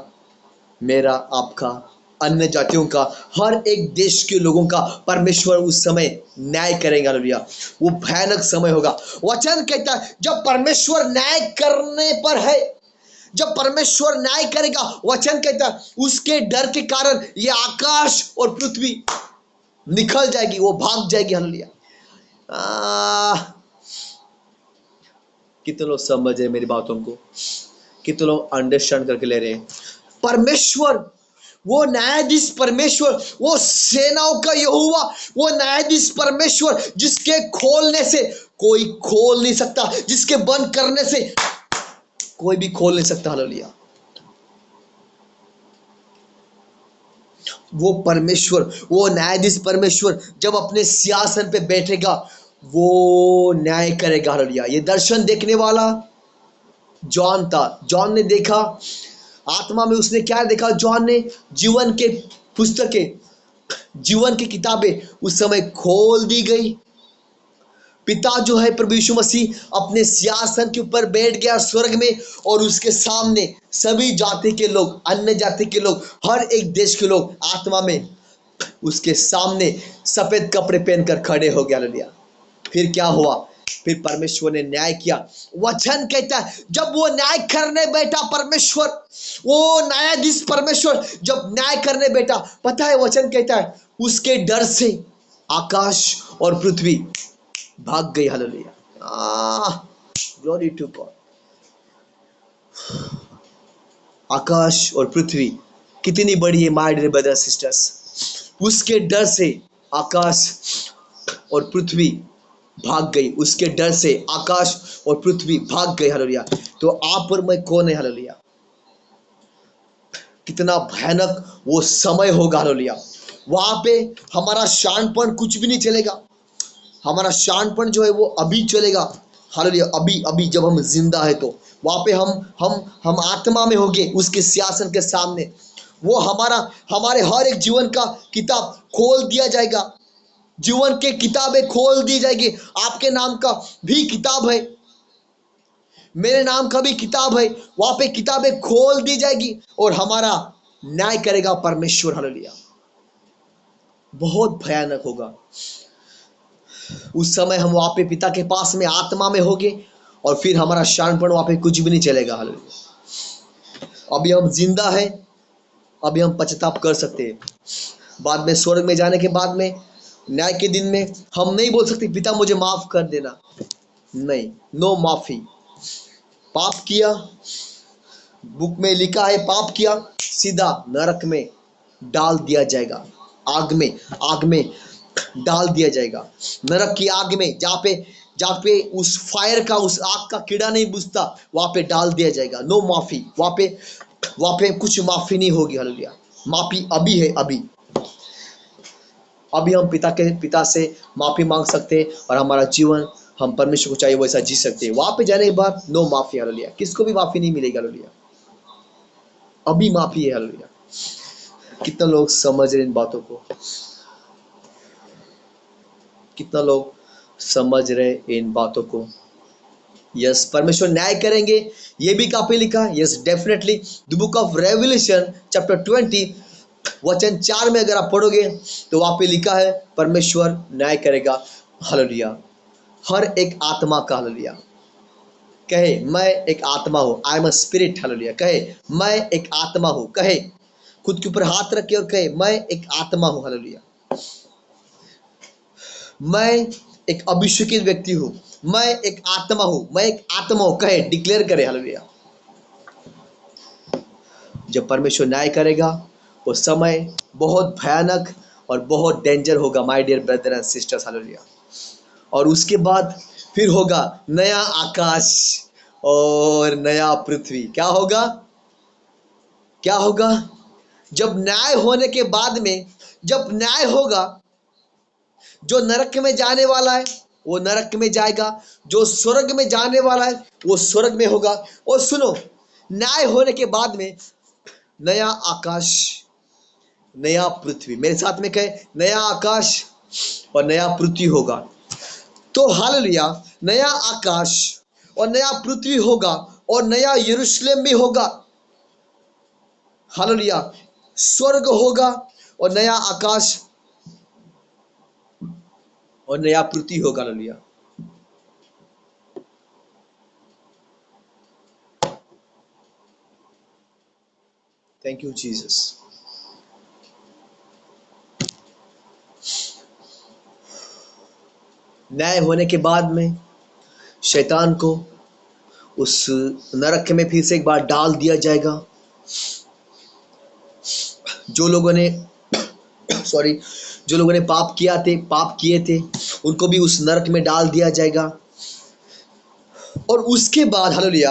मेरा, आपका, अन्य जातियों का, हर एक देश के लोगों का परमेश्वर उस समय न्याय करेंगे। हालेलुया। वो भयानक समय होगा। वचन कहता है जब परमेश्वर न्याय करने पर है, जब परमेश्वर न्याय करेगा, वचन कहता है उसके डर के कारण ये आकाश और पृथ्वी निकल जाएगी, वो भाग जाएगी। हालेलुया। कितने लोग समझ रहे मेरी बातों को? कितने लोग अंडरस्टैंड करके ले रहे हैं? परमेश्वर वो न्यायाधीश परमेश्वर, वो सेनाओं का यहोवा, वो न्यायाधीश परमेश्वर जिसके खोलने से कोई खोल नहीं सकता, जिसके बंद करने से कोई भी खोल नहीं सकता। हालेलुया। वो परमेश्वर, वो न्यायाधीश परमेश्वर जब अपने सिंहासन पे बैठेगा, वो न्याय करेगा। हालेलुया। ये दर्शन देखने वाला जॉन था। जॉन ने देखा, आत्मा में उसने क्या देखा? जॉन ने जीवन के पुस्तकें, जीवन की किताबें उस समय खोल दी गई। पिता जो है प्रभु यीशु मसीह अपने सिंहासन के ऊपर बैठ गया स्वर्ग में, और उसके सामने सभी जाति के लोग, अन्य जाति के लोग, हर एक देश के लोग आत्मा में उसके सामने सफेद कपड़े पहनकर खड़े हो गया। हालेलुया। फिर क्या हुआ? फिर परमेश्वर ने न्याय किया। वचन कहता है जब वो न्याय करने बैठा परमेश्वर, वो न्यायाधीश परमेश्वर जब न्याय करने बैठा, पता है वचन कहता है उसके डर से आकाश और पृथ्वी भाग गई। हालेलुया। Glory to God. आकाश और पृथ्वी कितनी बड़ी है माय डियर ब्रदर्स सिस्टर्स। उसके डर से आकाश और पृथ्वी भाग गई। उसके डर से आकाश और पृथ्वी भाग गई। हालेलुया। तो आप और मैं कौन है? हालेलुया। कितना भयानक वो समय होगा। हालेलुया। वहां पे हमारा शानपन कुछ भी नहीं चलेगा। हमारा शानपन जो है वो अभी चलेगा। हालेलुया। अभी अभी जब हम जिंदा है तो वहां पे हम आत्मा में होंगे उसके सिंहासन के सामने। वो हमारे हर एक जीवन का किताब खोल दिया जाएगा। जीवन के किताबें खोल दी जाएगी। आपके नाम का भी किताब है, मेरे नाम का भी किताब है। वहां पे किताबें खोल दी जाएगी और हमारा न्याय करेगा परमेश्वर। हालेलुया। बहुत भयानक होगा उस समय। हम वहां पे पिता के पास में आत्मा में होंगे और फिर हमारा शानपन वहां पे कुछ भी नहीं चलेगा। हालेलुया। अभी हम जिंदा है, अभी हम पश्चाताप कर सकते हैं। बाद में स्वर्ग में जाने के बाद में न्याय के दिन में हम नहीं बोल सकते पिता मुझे माफ कर देना। नहीं, नो माफी। पाप किया, बुक में लिखा है पाप किया, सीधा नरक में डाल दिया जाएगा। आग में डाल दिया जाएगा। नरक की आग में, जहाँ पे उस फायर का, उस आग का कीड़ा नहीं बुझता, वहां पे डाल दिया जाएगा। नो माफी। वहां पे कुछ माफी नहीं होगी। हालेलुया। माफी अभी है। अभी हम पिता से माफी मांग सकते हैं और हमारा जीवन हम परमेश्वर को चाहिए वैसा जी सकते हैं। वहां पे जाने के बाद नो माफी। हालेलुया। किसको भी माफी नहीं मिलेगी। हालेलुया। अभी माफी है। हालेलुया। कितना लोग समझ रहे इन बातों को? कितना लोग समझ रहे इन बातों को? यस, परमेश्वर न्याय करेंगे, ये भी काफी लिखा है। Yes, definitely. The book of revolution chapter 20 वचन 4 में अगर आप पढ़ोगे तो वहां पे लिखा है परमेश्वर न्याय करेगा। हालेलुया। हर एक आत्मा का। हालेलुया। कहे मैं एक आत्मा हूं। I am a spirit. Hallelujah. कहे मैं एक आत्मा हूं। कहे खुद के ऊपर हाथ रखे और कहे मैं एक आत्मा हूं। हालेलुया। मैं एक अभिषेकित व्यक्ति हूं। मैं एक आत्मा हूं। मैं एक आत्मा हूं। कहे, डिक्लेयर करे। हालेलुया। जब परमेश्वर न्याय करेगा वो समय बहुत भयानक और बहुत डेंजर होगा my dear brother and sisters. Hallelujah. और उसके बाद फिर होगा नया आकाश और नया पृथ्वी। क्या होगा? क्या होगा? जब न्याय होने के बाद में, जब न्याय होगा, जो नरक में जाने वाला है वो नरक में जाएगा, जो स्वर्ग में जाने वाला है वो स्वर्ग में होगा। और सुनो, न्याय होने के बाद में नया आकाश, नया पृथ्वी। मेरे साथ में कहे, नया आकाश और नया पृथ्वी होगा। तो हालेलुया, नया आकाश और नया पृथ्वी होगा और नया यरूशलेम भी होगा। हालेलुया। स्वर्ग होगा और नया आकाश और नया पृथ्वी होगा। हालेलुया। Thank you Jesus. न्याय होने के बाद में शैतान को उस नरक में फिर से एक बार डाल दिया जाएगा। जो लोगों ने सॉरी जो लोगों ने पाप किए थे उनको भी उस नरक में डाल दिया जाएगा। और उसके बाद हालेलुया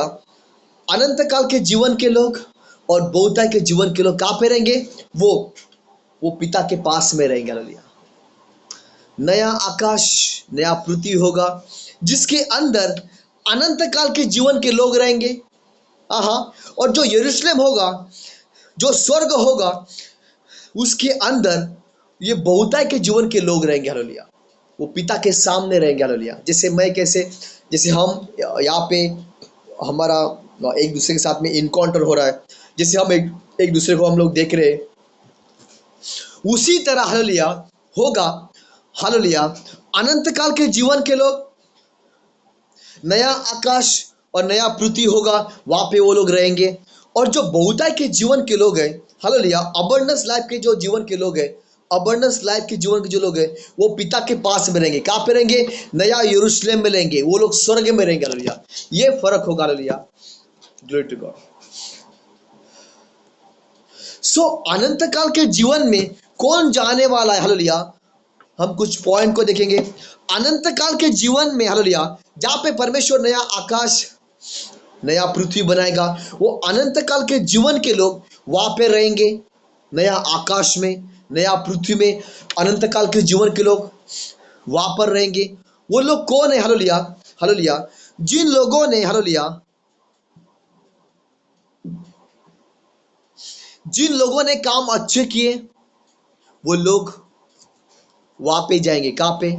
अनंत काल के जीवन के लोग और बहुतायत के जीवन के लोग कहाँ पे रहेंगे? वो पिता के पास में रहेंगे। हालेलुया। नया आकाश नया पृथ्वी होगा जिसके अंदर अनंत काल के जीवन के लोग रहेंगे। हाँ, और जो यरूशलेम होगा, जो स्वर्ग होगा, उसके अंदर ये बहुतायत के जीवन के लोग रहेंगे। हालेलुया। वो पिता के सामने रहेंगे। हालेलुया। जैसे हम यहाँ पे हमारा एक दूसरे के साथ में इनकाउंटर हो रहा है, जैसे हम एक दूसरे को हम लोग देख रहे हैं, उसी तरह हालेलुया होगा। हालेलुया अनंत काल के जीवन के लोग, नया आकाश और नया पृथ्वी होगा, वहां पे वो लोग रहेंगे। और जो बहुतायत के जीवन के लोग हैं, हालेलुया अबंडेंस लाइफ के जो जीवन के लोग हैं, अबंडेंस लाइफ के जीवन के जो लोग हैं, वो पिता के पास में रहेंगे। कहाँ पे रहेंगे? नया यरूशलेम में रहेंगे। वो लोग स्वर्ग में रहेंगे। हालेलुया। ये फर्क होगा। Hallelujah. Glory to God. So अनंत काल के जीवन में कौन जाने वाला है? हालेलुया हम कुछ पॉइंट को देखेंगे। अनंत काल के जीवन में हालेलुया जहां पे परमेश्वर नया आकाश नया पृथ्वी बनाएगा, वो अनंत काल के जीवन के लोग वहां पे रहेंगे। नया आकाश में नया पृथ्वी में अनंत काल के जीवन के लोग वहां पर रहेंगे। वो लोग कौन है? हालेलुया हालेलुया जिन लोगों ने हालेलुया जिन लोगों ने काम अच्छे किए, वो लोग वहां पे जाएंगे। कहां पे?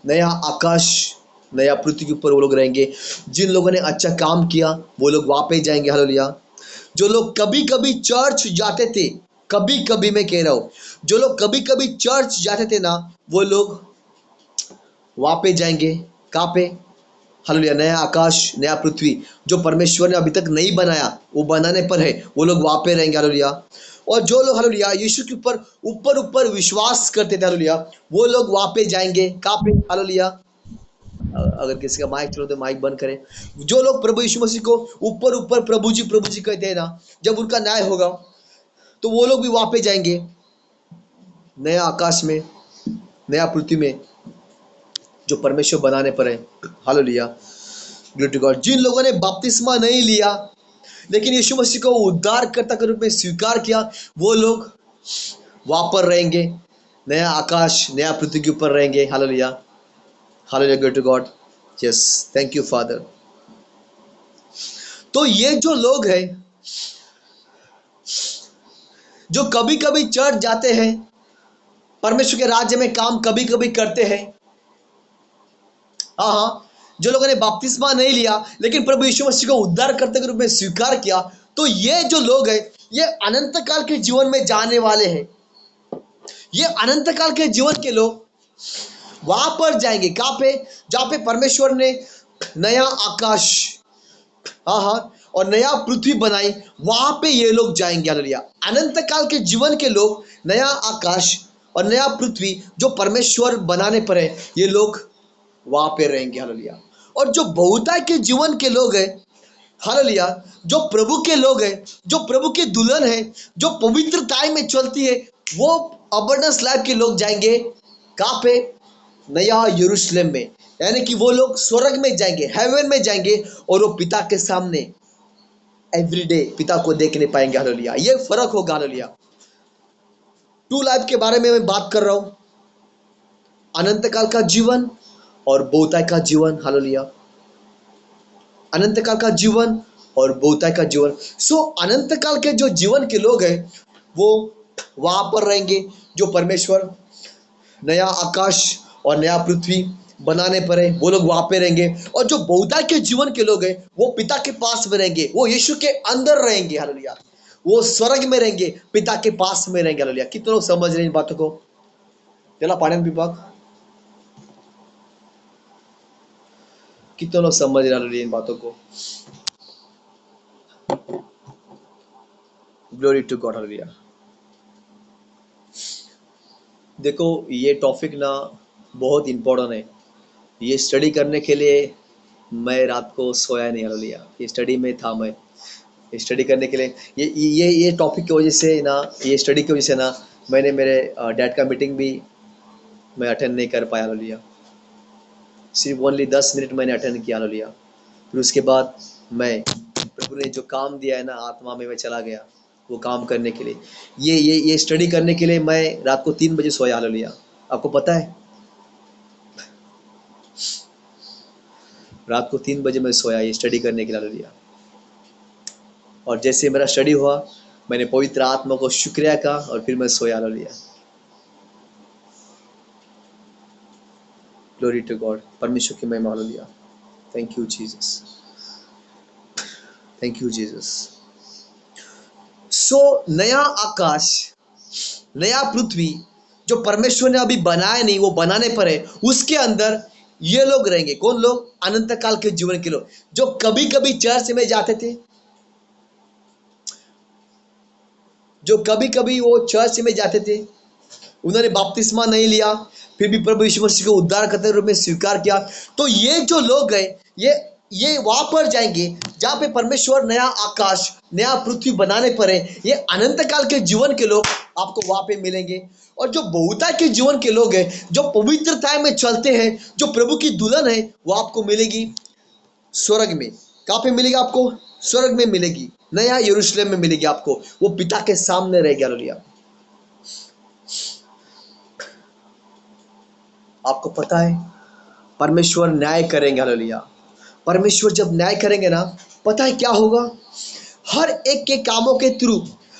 नया आकाश नया पृथ्वी के ऊपर वो लोग रहेंगे। जिन लोगों ने अच्छा काम किया वो लोग वहां पे जाएंगे। हालेलुया। जो लोग कभी कभी चर्च जाते थे, कभी कभी मैं कह रहा हूं, जो लोग कभी कभी चर्च जाते थे ना, वो लोग वहां पे जाएंगे। कहां पे? हालेलुया नया आकाश नया पृथ्वी जो परमेश्वर ने अभी तक नहीं बनाया, वो बनाने पर है, वो लोग वहां पे रहेंगे। हालेलुया। और जो लोग हालेलुया यीशु के ऊपर ऊपर ऊपर विश्वास करते थे, हालेलुया वो लोग वहां पे जाएंगे। कहां पे? हालेलुया अगर किसी का माइक चलो तो माइक बंद करें। जो लोग प्रभु यीशु मसीह को ऊपर ऊपर प्रभु जी कहते हैं ना, जब उनका न्याय होगा तो वो लोग भी वहां पे जाएंगे नया आकाश में नया पृथ्वी में जो परमेश्वर बनाने पर है। Hallelujah glory to God. जिन लोगों ने बपतिस्मा नहीं लिया लेकिन यीशु मसीह को उद्धारकर्ता के रूप में स्वीकार किया, वो लोग वहां पर रहेंगे। नया आकाश नया पृथ्वी के ऊपर रहेंगे। Hallelujah hallelujah glory to God. Yes thank you father. तो ये जो लोग हैं जो कभी कभी चर्च जाते हैं, परमेश्वर के राज्य में काम कभी कभी करते हैं, हाँ, जो लोगों ने बपतिस्मा नहीं लिया लेकिन प्रभु यीशु मसीह को उद्धारकर्ता के रूप में स्वीकार किया, तो ये जो लोग हैं ये अनंत काल के जीवन में जाने वाले हैं। ये अनंत काल के जीवन के लोग वहां पर जाएंगे। कहां पे? जहां पे परमेश्वर ने नया आकाश और नया पृथ्वी बनाई, वहां पे ये लोग जाएंगे। हालेलुया अनंत काल के जीवन के लोग नया आकाश और नया पृथ्वी जो परमेश्वर बनाने पर है, ये लोग वहां पे रहेंगे। हालेलुया। और जो बहुतायत के जीवन के लोग हैं, हालेलुया जो प्रभु के लोग हैं, जो प्रभु की दुल्हन है, जो पवित्रता में चलती है, वो अबंडेंस लाइफ के लोग जाएंगे। कहां पे? नया यरूशलेम में। यानी कि वो लोग स्वर्ग में जाएंगे, हेवन में जाएंगे, और वो पिता के सामने एवरीडे पिता को देखने पाएंगे। हालेलुया ये फर्क होगा। हालेलुया टू लाइफ के बारे में मैं बात कर रहा हूं, अनंत काल का जीवन और बहुतायत का जीवन। हालेलुया अनंत काल का जीवन और बहुतायत का जीवन। सो अनंत काल के जो जीवन के लोग हैं वो वहां पर रहेंगे जो परमेश्वर नया आकाश और नया पृथ्वी बनाने पर है, वो लोग वहां पे रहेंगे। और जो बहुतायत के जीवन के लोग हैं वो पिता के पास में रहेंगे, वो यीशु के अंदर रहेंगे। हालेलुया वो स्वर्ग में रहेंगे, पिता के पास में रहेंगे। हालेलुया कितने लोग समझ रहे हैं इन बातों को? चला पाठन विभाग कितने लोग समझ रहे हैं इन बातों को? Glory to God. हालेलुया देखो ये टॉपिक ना बहुत इंपॉर्टेंट है। ये स्टडी करने के लिए मैं रात को सोया नहीं। हालेलुया ये स्टडी में था मैं। ये स्टडी करने के लिए ये टॉपिक की वजह से ना, ये स्टडी की वजह से ना, मैंने मेरे डैड का मीटिंग भी मैं अटेंड नहीं कर पाया हालेलुया। सिर्फ ओनली 10 मिनट मैंने अटेंड किया हालेलुया। फिर उसके बाद मैं, प्रभु ने जो काम दिया है ना, आत्मा में मैं चला गया वो काम करने के लिए। ये स्टडी करने के लिए मैं रात को 3 बजे सोया हालेलुया। आपको पता है, रात को 3 बजे मैं सोया ये स्टडी करने के लिए हालेलुया। और जैसे मेरा स्टडी हुआ, मैंने पवित्र आत्मा को शुक्रिया कहा और फिर मैं सोया हालेलुया। ग्लोरी टू गॉड, परमेश्वर की महिमा hallelujah. Thank you Jesus, thank you Jesus. So नया आकाश, नया पृथ्वी जो परमेश्वर ने अभी बनाया नहीं, वो बनाने पर है, उसके अंदर ये लोग रहेंगे। कौन लोग? अनंत काल के जीवन के लोग, जो कभी कभी चर्च में जाते थे, जो कभी कभी वो चर्च में जाते थे, उन्होंने बपतिस्मा नहीं लिया, फिर भी प्रभु यीशु मसीह को उद्धारकर्ता के रूप में स्वीकार किया, तो ये जो लोग हैं, ये वहां पर जाएंगे जहां पे परमेश्वर नया आकाश नया पृथ्वी बनाने पर है। ये अनंत काल के जीवन के लोग आपको वहां पे मिलेंगे। और जो बहुता के जीवन के लोग हैं, जो पवित्रता में चलते हैं, जो प्रभु की दुल्हन है, वो आपको मिलेगी स्वर्ग में। कहाँ पे मिलेगी आपको? स्वर्ग में मिलेगी, नया यरूशलेम में मिलेगी आपको। वो पिता के सामने रहेगी हालेलुया। आपको पता है, परमेश्वर न्याय करेंगे हालेलुया। परमेश्वर जब न्याय करेंगे ना, पता है क्या होगा? हर एक के कामों के थ्रू।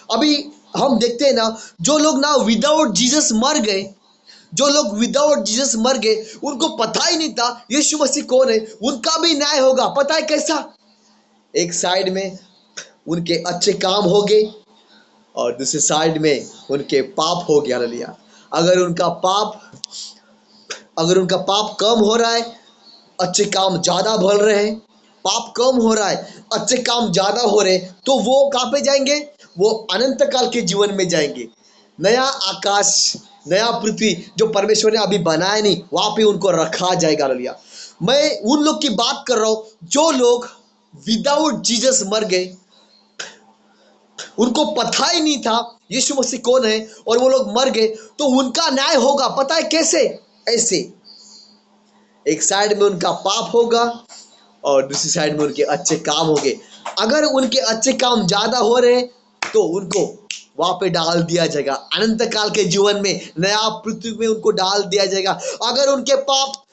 अभी हम देखते हैं ना, जो लोग ना विदाउट जीसस मर गए, जो लोग विदाउट जीसस मर गए, उनको पता ही नहीं था यीशु मसीह कौन है, उनका भी न्याय होगा। पता है कैसा? एक साइड में उनके अच्छे काम हो गए और दूसरे साइड में उनके पाप हो गया हालेलुया। अगर उनका पाप अगर उनका पाप कम हो रहा है, अच्छे काम ज्यादा बढ़ रहे हैं, पाप कम हो रहा है, अच्छे काम ज्यादा हो रहे हैं, तो वो कहाँ पे जाएंगे? वो अनंत काल के जीवन में जाएंगे। नया आकाश नया पृथ्वी जो परमेश्वर ने अभी बनाया नहीं, वहां पे उनको रखा जाएगा हालेलुया। मैं उन लोग की बात कर रहा हूं जो लोग विदाउट जीसस मर गए, उनको पता ही नहीं था यीशु मसीह कौन है, और वो लोग मर गए, तो उनका न्याय होगा। पता है कैसे? ऐसे, एक साइड में उनका पाप होगा और दूसरी साइड में उनके अच्छे काम होंगे। अगर उनके अच्छे काम ज्यादा हो रहे, तो उनको वहां पे डाल दिया जाएगा अनंत काल के जीवन में, नया पृथ्वी में उनको डाल दिया जाएगा। अगर उनके पाप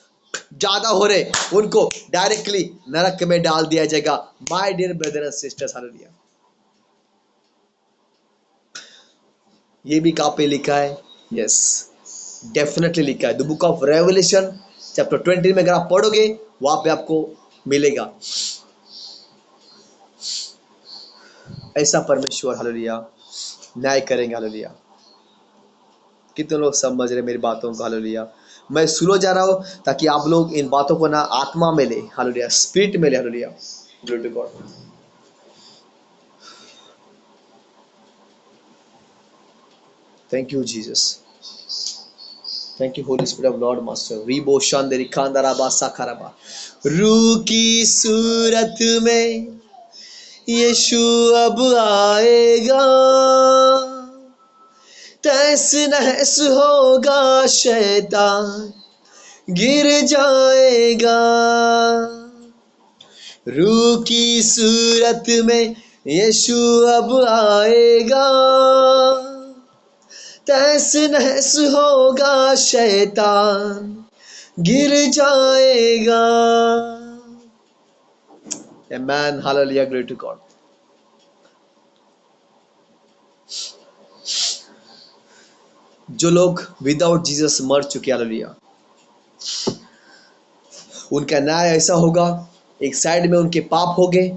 ज्यादा हो रहे, उनको डायरेक्टली नरक में डाल दिया जाएगा। My dear brother and sisters hallelujah. ये भी कहाँ पे लिखा है? यस, डेफिनेटली लिखा है। The book of revelation chapter 20 में अगर आप पढ़ोगे, वहां पे आपको मिलेगा। ऐसा परमेश्वर हालेलुया न्याय करेंगे हालेलुया। कितने लोग समझ रहे मेरी बातों को हालेलुया? मैं स्लो जा रहा हूं ताकि आप लोग इन बातों को ना आत्मा में ले हालेलुया, स्पिरिट में ले hallelujah. Glory to God. Thank you Jesus, thank you holy spirit of Lord master. रीबो शांदरी खांदारा बासा खराबा। रूह की सूरत में यीशु अब आएगा, तहस नहस होगा शैतान, गिर जाएगा। रूह की सूरत में यीशु अब आएगा, तहस नहस होगा शैतान, गिर जाएगा। आमेन, हालेलुया, ग्लोरी टू गॉड। जो लोग विदाउट जीसस मर चुके हालेलुया, उनका न्याय ऐसा होगा, एक साइड में उनके पाप हो गए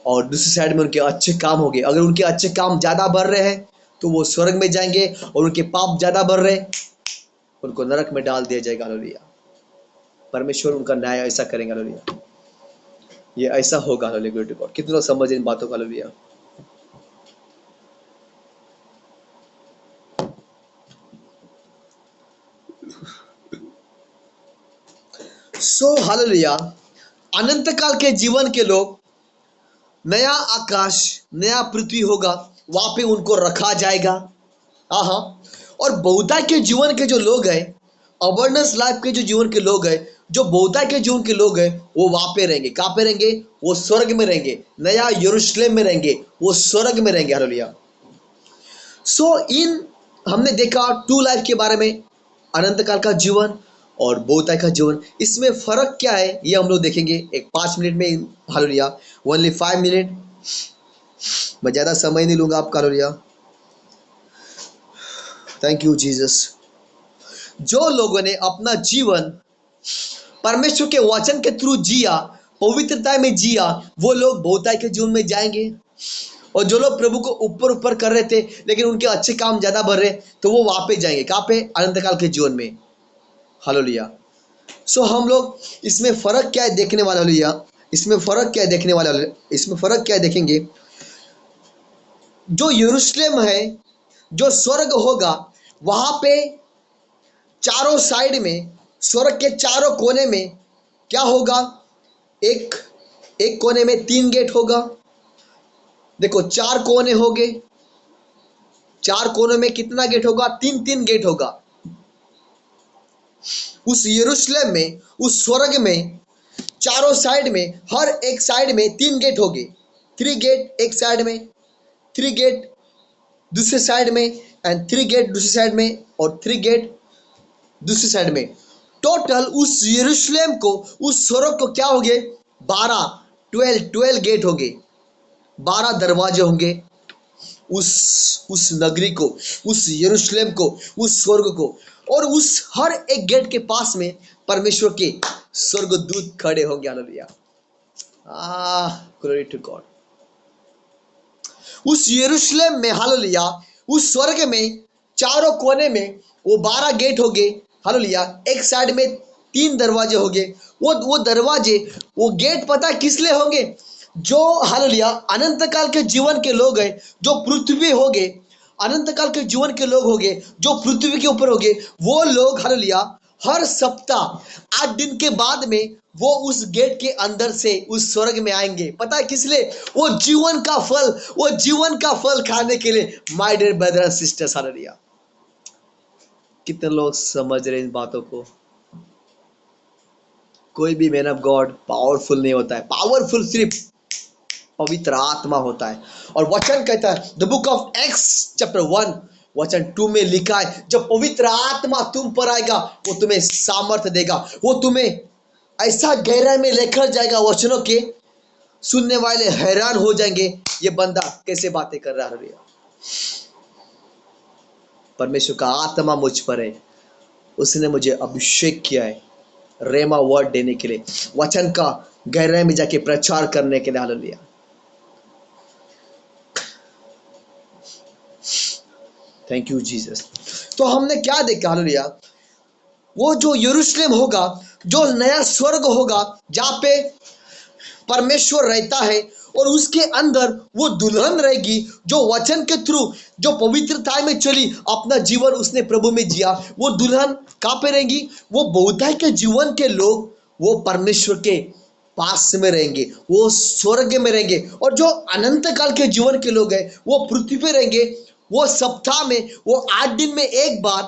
और दूसरी साइड में उनके अच्छे काम हो गए। अगर उनके अच्छे काम ज्यादा बढ़ रहे हैं, तो वो स्वर्ग में जाएंगे, और उनके पाप ज्यादा बढ़ रहे, उनको नरक में डाल दिया जाएगा हालेलुया। परमेश्वर उनका न्याय ऐसा करेंगे हालेलुया। ये ऐसा होगा हालेलुया, ग्लोरी टू गॉड। कितने लोग समझ इन बातों को हालेलुया? सो हालेलुया, अनंत काल के जीवन के लोग नया आकाश नया पृथ्वी होगा, वहां पे उनको रखा जाएगा। हाँ, और बहुतायत के जीवन के जो लोग हैं, अबंडेंस लाइफ के जो जीवन के लोग हैं, जो बहुतायत के जीवन के लोग हैं, वो वहां पे रहेंगे। कहां पे रहेंगे? वो स्वर्ग में रहेंगे, नया यरूशलेम में रहेंगे, वो स्वर्ग में रहेंगे। हालेलुया। सो इन हमने देखा टू लाइफ के बारे में, अनंत काल का जीवन और बहुतायत का जीवन। इसमें फर्क क्या है ये हम लोग देखेंगे एक 5 मिनट में। हालेलुया। ओनली 5 मिनट, मैं ज्यादा समय नहीं लूंगा आपका। हालेलुया। Thank you Jesus. जो लोगों ने अपना जीवन परमेश्वर के वचन के थ्रू जिया, पवित्रता में जिया, वो लोग बहुतायत के जीवन में जाएंगे। और जो लोग प्रभु को ऊपर ऊपर कर रहे थे लेकिन उनके अच्छे काम ज्यादा बढ़ रहे, तो वो वहां पे जाएंगे। कहां पे? अनंत काल के जीवन में। हालेलुया। सो हम लोग इसमें फर्क क्या है देखने वाला। हालेलुया। इसमें फर्क क्या है देखने वाला, इसमें फर्क क्या है देखेंगे। जो यरूशलेम है, जो स्वर्ग होगा, वहां पे चारों साइड में, स्वर्ग के चारों कोने में क्या होगा? एक एक कोने में 3 गेट होगा। देखो 4 कोने होंगे, 4 कोनों में कितना गेट होगा? 3 3 गेट होगा। उस यरूशलेम में, उस स्वर्ग में, चारों साइड में, हर एक साइड में 3 गेट होंगे। 3 गेट एक साइड में, 3 गेट दूसरे साइड में, एंड 3 गेट दूसरी साइड में, और 3 गेट दूसरी साइड में। टोटल उस यरूशलेम को, उस स्वर्ग को क्या होंगे? 12 गेट होंगे, 12 दरवाजे होंगे। उस नगरी को, उस यरूशलेम को, उस स्वर्ग को। और उस हर एक गेट के पास में परमेश्वर के स्वर्गदूत खड़े होंगे। हालेलुया। Glory to God. उस यरूशलेम में, हालेलुया, उस स्वर्ग में चारों कोने में वो 12 गेट होंगे। हालेलुया। एक साइड में 3 दरवाजे होंगे। वो दरवाजे, वो गेट पता किस लिए होंगे? जो, हालेलुया, अनंत काल के जीवन के लोग हैं, जो पृथ्वी होंगे, अनंत काल के जीवन के लोग होंगे, जो पृथ्वी के ऊपर होंगे, वो लोग, हालेलुया, हर सप्ताह 8 दिन के बाद में वो उस गेट के अंदर से उस स्वर्ग में आएंगे। पता है किस लिए? वो जीवन का फल, वो जीवन का फल खाने के लिए। My dear brother and sisters, hallelujah. कितने लोग समझ रहे इन बातों को? कोई भी मैन ऑफ गॉड पावरफुल नहीं होता है। पावरफुल सिर्फ पवित्र आत्मा होता है। और वचन कहता है, the book of x chapter 1 वचन 2 में लिखा है, जब पवित्र आत्मा तुम पर आएगा, वो तुम्हें सामर्थ्य देगा, वो तुम्हें ऐसा गहराई में लेकर जाएगा, वचनों के सुनने वाले हैरान हो जाएंगे, ये बंदा कैसे बातें कर रहा है। परमेश्वर का आत्मा मुझ पर है, उसने मुझे अभिषेक किया है रेमा वर्ड देने के लिए, वचन का गहराई में जाके प्रचार करने के लिए। हालेलुया। Thank you Jesus. तो हमने क्या देखा? हालेलुया, वो जो यरूशलेम होगा, जो नया स्वर्ग होगा, जहां पे परमेश्वर रहता है, और उसके अंदर वो दुल्हन रहेगी, जो वचन के थ्रू, जो पवित्रता में चली, अपना जीवन उसने प्रभु में जिया। वो दुल्हन कहां पे रहेंगी? वो बहुतायत के जीवन के लोग, वो परमेश्वर के पास में रहेंगे, वो स्वर्ग में रहेंगे। और जो अनंत काल के जीवन के लोग हैं, वो पृथ्वी पे रहेंगे। वो सप्ताह में, वो 8 दिन में एक बार,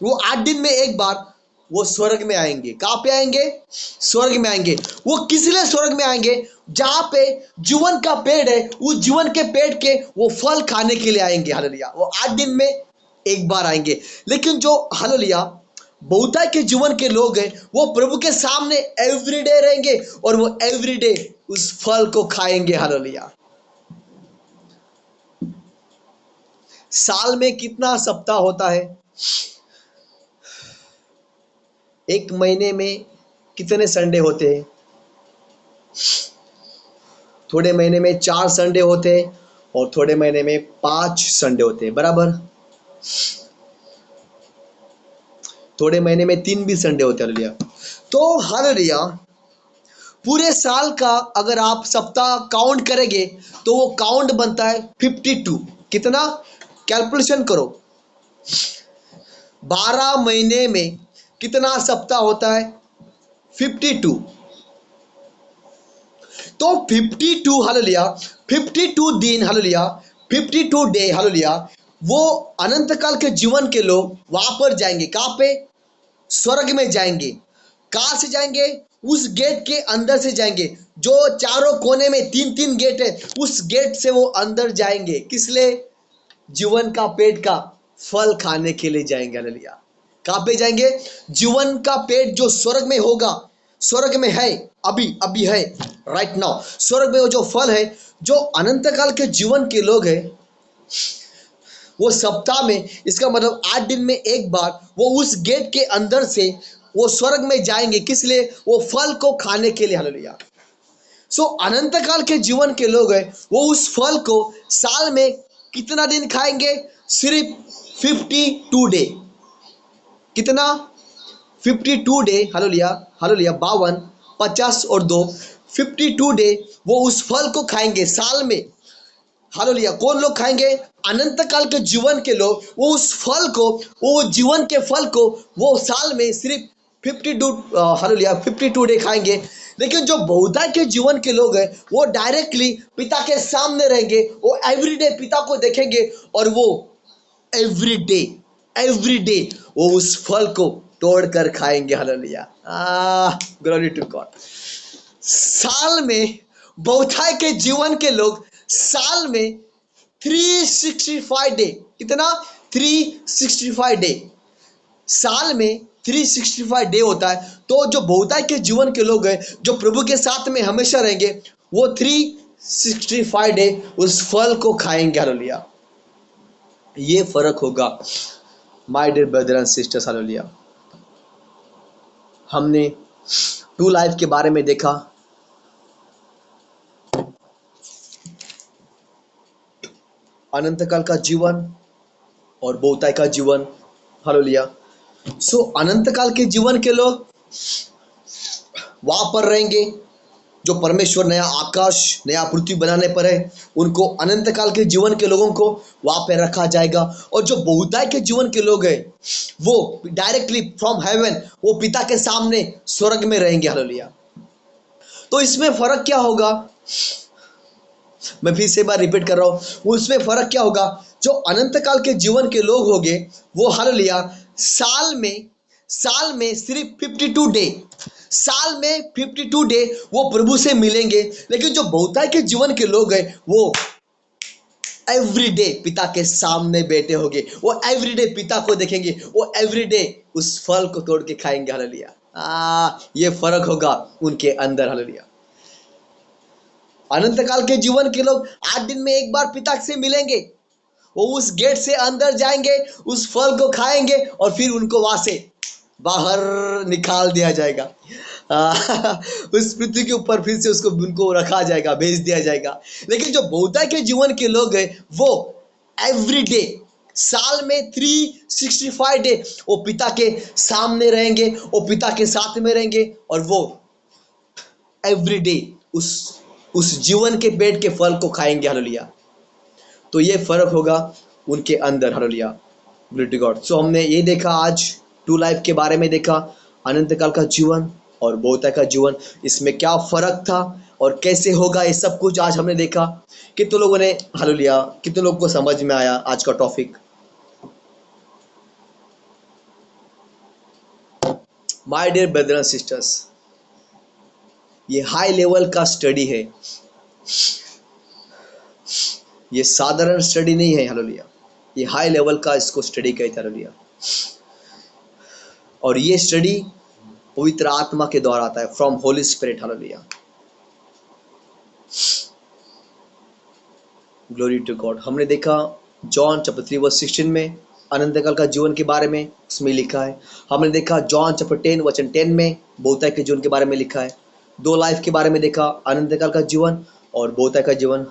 वो 8 दिन में एक बार वो स्वर्ग में आएंगे। कहां पे आएंगे? स्वर्ग में आएंगे। वो किस लिए स्वर्ग में आएंगे? जहां पे जीवन का पेड़ है, उस जीवन के पेड़ के वो फल खाने के लिए आएंगे। हालेलुया। वो 8 दिन में एक बार आएंगे। लेकिन जो, हालेलुया, बहुतायत के जीवन के लोग हैं, वो प्रभु के सामने एवरीडे रहेंगे, और वो एवरीडे उस फल को खाएंगे। हालेलुया। साल में कितना सप्ताह होता है? एक महीने में कितने संडे होते हैं? थोड़े महीने में 4 संडे होते हैं, और थोड़े महीने में 5 संडे होते हैं, बराबर। थोड़े महीने में 3 भी संडे होते हैं। हालेलुया। तो हालेलुया, पूरे साल का अगर आप सप्ताह काउंट करेंगे, तो वो काउंट बनता है 52। कितना? कैलकुलेशन करो। 12 महीने में कितना सप्ताह होता है? 52। तो 52 हालेलुया, 52 दिन हालेलुया, 52 डे हालेलुया, वो अनंत काल के जीवन के लोग वहां पर जाएंगे। कहां पे? स्वर्ग में जाएंगे। कहां से जाएंगे? उस गेट के अंदर से जाएंगे, जो चारों कोने में तीन तीन गेट है, उस गेट से वो अंदर जाएंगे। किस लिए? जीवन का पेट का फल खाने के लिए जाएंगे। हालेलुया। कहां पे जाएंगे? जीवन का पेट जो स्वर्ग में होगा, स्वर्ग में है, अभी अभी है, राइट नाउ स्वर्ग में वो जो फल है, जो अनंत काल के जीवन के लोग हैं, वो सप्ताह में, इसका मतलब 8 दिन में एक बार वो उस गेट के अंदर से वो स्वर्ग में जाएंगे। किस लिए? वो फल को खाने के लिए। हालेलुया। सो अनंत काल के जीवन के लोग हैं, वो उस फल को साल में कितना दिन खाएंगे? सिर्फ 52 डे। कितना? 52 डे। हालेलुया, हालेलुया, 52, 50 और 2, 52 डे वो उस फल को खाएंगे साल में। हालेलुया। कौन लोग खाएंगे? अनंत काल के जीवन के लोग। वो उस फल को, वो जीवन के फल को वो साल में सिर्फ 52, हालेलुया, 52 डे खाएंगे। लेकिन जो बहुतायत के जीवन के लोग हैं, वो डायरेक्टली पिता के सामने रहेंगे, वो एवरीडे पिता को देखेंगे, और वो एवरीडे, एवरीडे वो उस फल को तोड़ कर खाएंगे। Hallelujah, glory to God. साल में बहुताय के जीवन के लोग साल में 365 डे, कितना? 365 डे, साल में 365 डे होता है। तो जो बहुताय के जीवन के लोग हैं, जो प्रभु के साथ में हमेशा रहेंगे, वो 365 डे उस फल को खाएंगे। हालेलुया। ये फर्क होगा my dear brother and sisters. Hallelujah. हमने टू लाइफ के बारे में देखा, अनंत काल का जीवन और बहुताय का जीवन। हालेलुया। सो अनंत काल के जीवन के लोग वहां पर रहेंगे, जो परमेश्वर नया आकाश नया पृथ्वी बनाने पर है, उनको अनंत काल के जीवन के लोगों को वहां पर रखा जाएगा। और जो बहुताय के जीवन के लोग हैं, वो डायरेक्टली फ्रॉम हेवन वो पिता के सामने स्वर्ग में रहेंगे। हालेलुया। तो इसमें फर्क क्या होगा? मैं फिर से बार रिपीट कर रहा हूं, उसमें फर्क क्या होगा? जो अनंत काल के जीवन के लोग होंगे, वो हालेलुया साल में सिर्फ 52 डे, साल में 52 डे वो प्रभु से मिलेंगे। लेकिन जो बहुताय के जीवन के लोग हैं, वो एवरीडे पिता के सामने बैठे होंगे, वो एवरीडे पिता को देखेंगे, वो एवरीडे उस फल को तोड़ के खाएंगे। हालेलुया। ये फर्क होगा उनके अंदर। हालेलुया। अनंत काल के जीवन के लोग 8 दिन में एक बार पिता से मिलेंगे, वो उस गेट से अंदर जाएंगे, उस फल को खाएंगे, और फिर उनको वहां से बाहर निकाल दिया जाएगा। उस पृथ्वी के ऊपर फिर से उसको उनको रखा जाएगा, भेज दिया जाएगा। लेकिन जो बहुताय के जीवन के लोग हैं, वो एवरीडे साल में 365 डे वो पिता के सामने रहेंगे, वो पिता के साथ में रहेंगे, और वो एवरीडे उस जीवन के पेट के फल को खाएंगे। हालेलुया। तो ये फर्क होगा उनके अंदर। Hallelujah, glory to God. So हमने ये देखा, आज टू लाइफ के बारे में देखा, अनंत काल का जीवन और बहुताय का जीवन, इसमें क्या फर्क था और कैसे होगा, ये सब कुछ आज हमने देखा। कितने लोगों ने, हालेलुया, कितने लोगों को समझ में आया आज का topic? My dear brother and sisters, ये हाई लेवल का स्टडी है, ये साधारण स्टडी नहीं है। हालेलुया। ये हाई लेवल का इसको स्टडी कहते हैं। हालेलुया। और ये स्टडी पवित्र आत्मा के द्वारा आता है, from holy spirit. Hallelujah, glory to God. हमने देखा जॉन चैप्टर 3 वर्स 16 में अनंत काल का जीवन के बारे में उसमें लिखा है। हमने देखा जॉन चैप्टर 10 वचन 10 में बहुताय के जीवन के बारे में लिखा है। दो लाइफ के बारे में देखा, अनंत काल का जीवन और बहुताय का जीवन।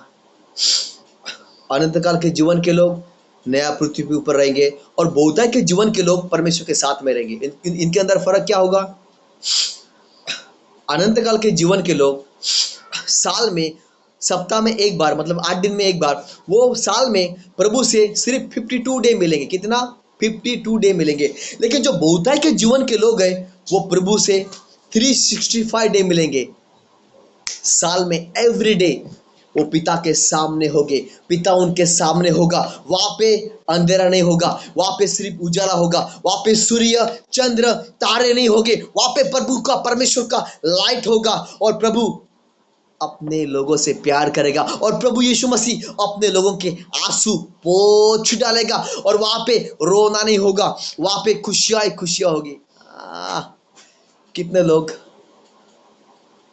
अनंत काल के जीवन के लोग नया पृथ्वी के ऊपर रहेंगे, और बहुताय के जीवन के लोग परमेश्वर के साथ में रहेंगे। इनके अंदर फर्क क्या होगा? अनंत काल के जीवन के लोग साल में, सप्ताह में एक बार, मतलब 8 दिन में एक बार, वो साल में प्रभु से सिर्फ 52 डे मिलेंगे। कितना? 52 डे मिलेंगे। लेकिन जो बहुताय के जीवन के लोग हैं, वो प्रभु से 365 डे मिलेंगे। साल में एवरीडे वो पिता के सामने होंगे, पिता उनके सामने होगा। वहां पे अंधेरा नहीं होगा, वहां पे सिर्फ उजाला होगा, वहां पे सूर्य चंद्र तारे नहीं होंगे, वहां पे प्रभु का परमेश्वर का लाइट होगा और प्रभु अपने लोगों से प्यार करेगा और प्रभु यीशु मसीह अपने लोगों के आंसू पोंछ डालेगा और वहां पे रोना नहीं होगा, वहां पे खुशियां ही खुशियां होगी। कितने लोग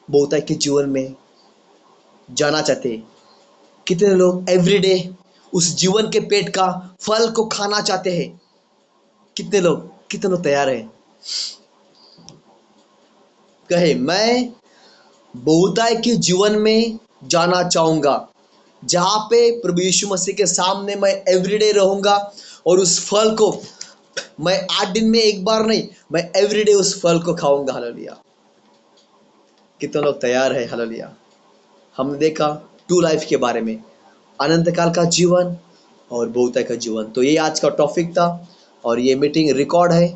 बहुतायत के जीवन में जाना चाहते हैं, कितने लोग एवरीडे उस जीवन के पेट का फल को खाना चाहते हैं, कितने लोग तैयार हैं? कहे मैं बहुतायत के जीवन में जाना चाहूंगा, जहां पे प्रभु यीशु मसीह के सामने मैं एवरीडे रहूंगा और उस फल को मैं 8 दिन में एक बार नहीं, मैं एवरीडे उस फल को खाऊंगा। हालेलुया! कितने लोग तैयार है? हालेलुया! हमने देखा टू लाइफ के बारे में, अनंत काल का जीवन और बहुतायत का जीवन। तो ये आज का टॉपिक था और ये मीटिंग रिकॉर्ड है।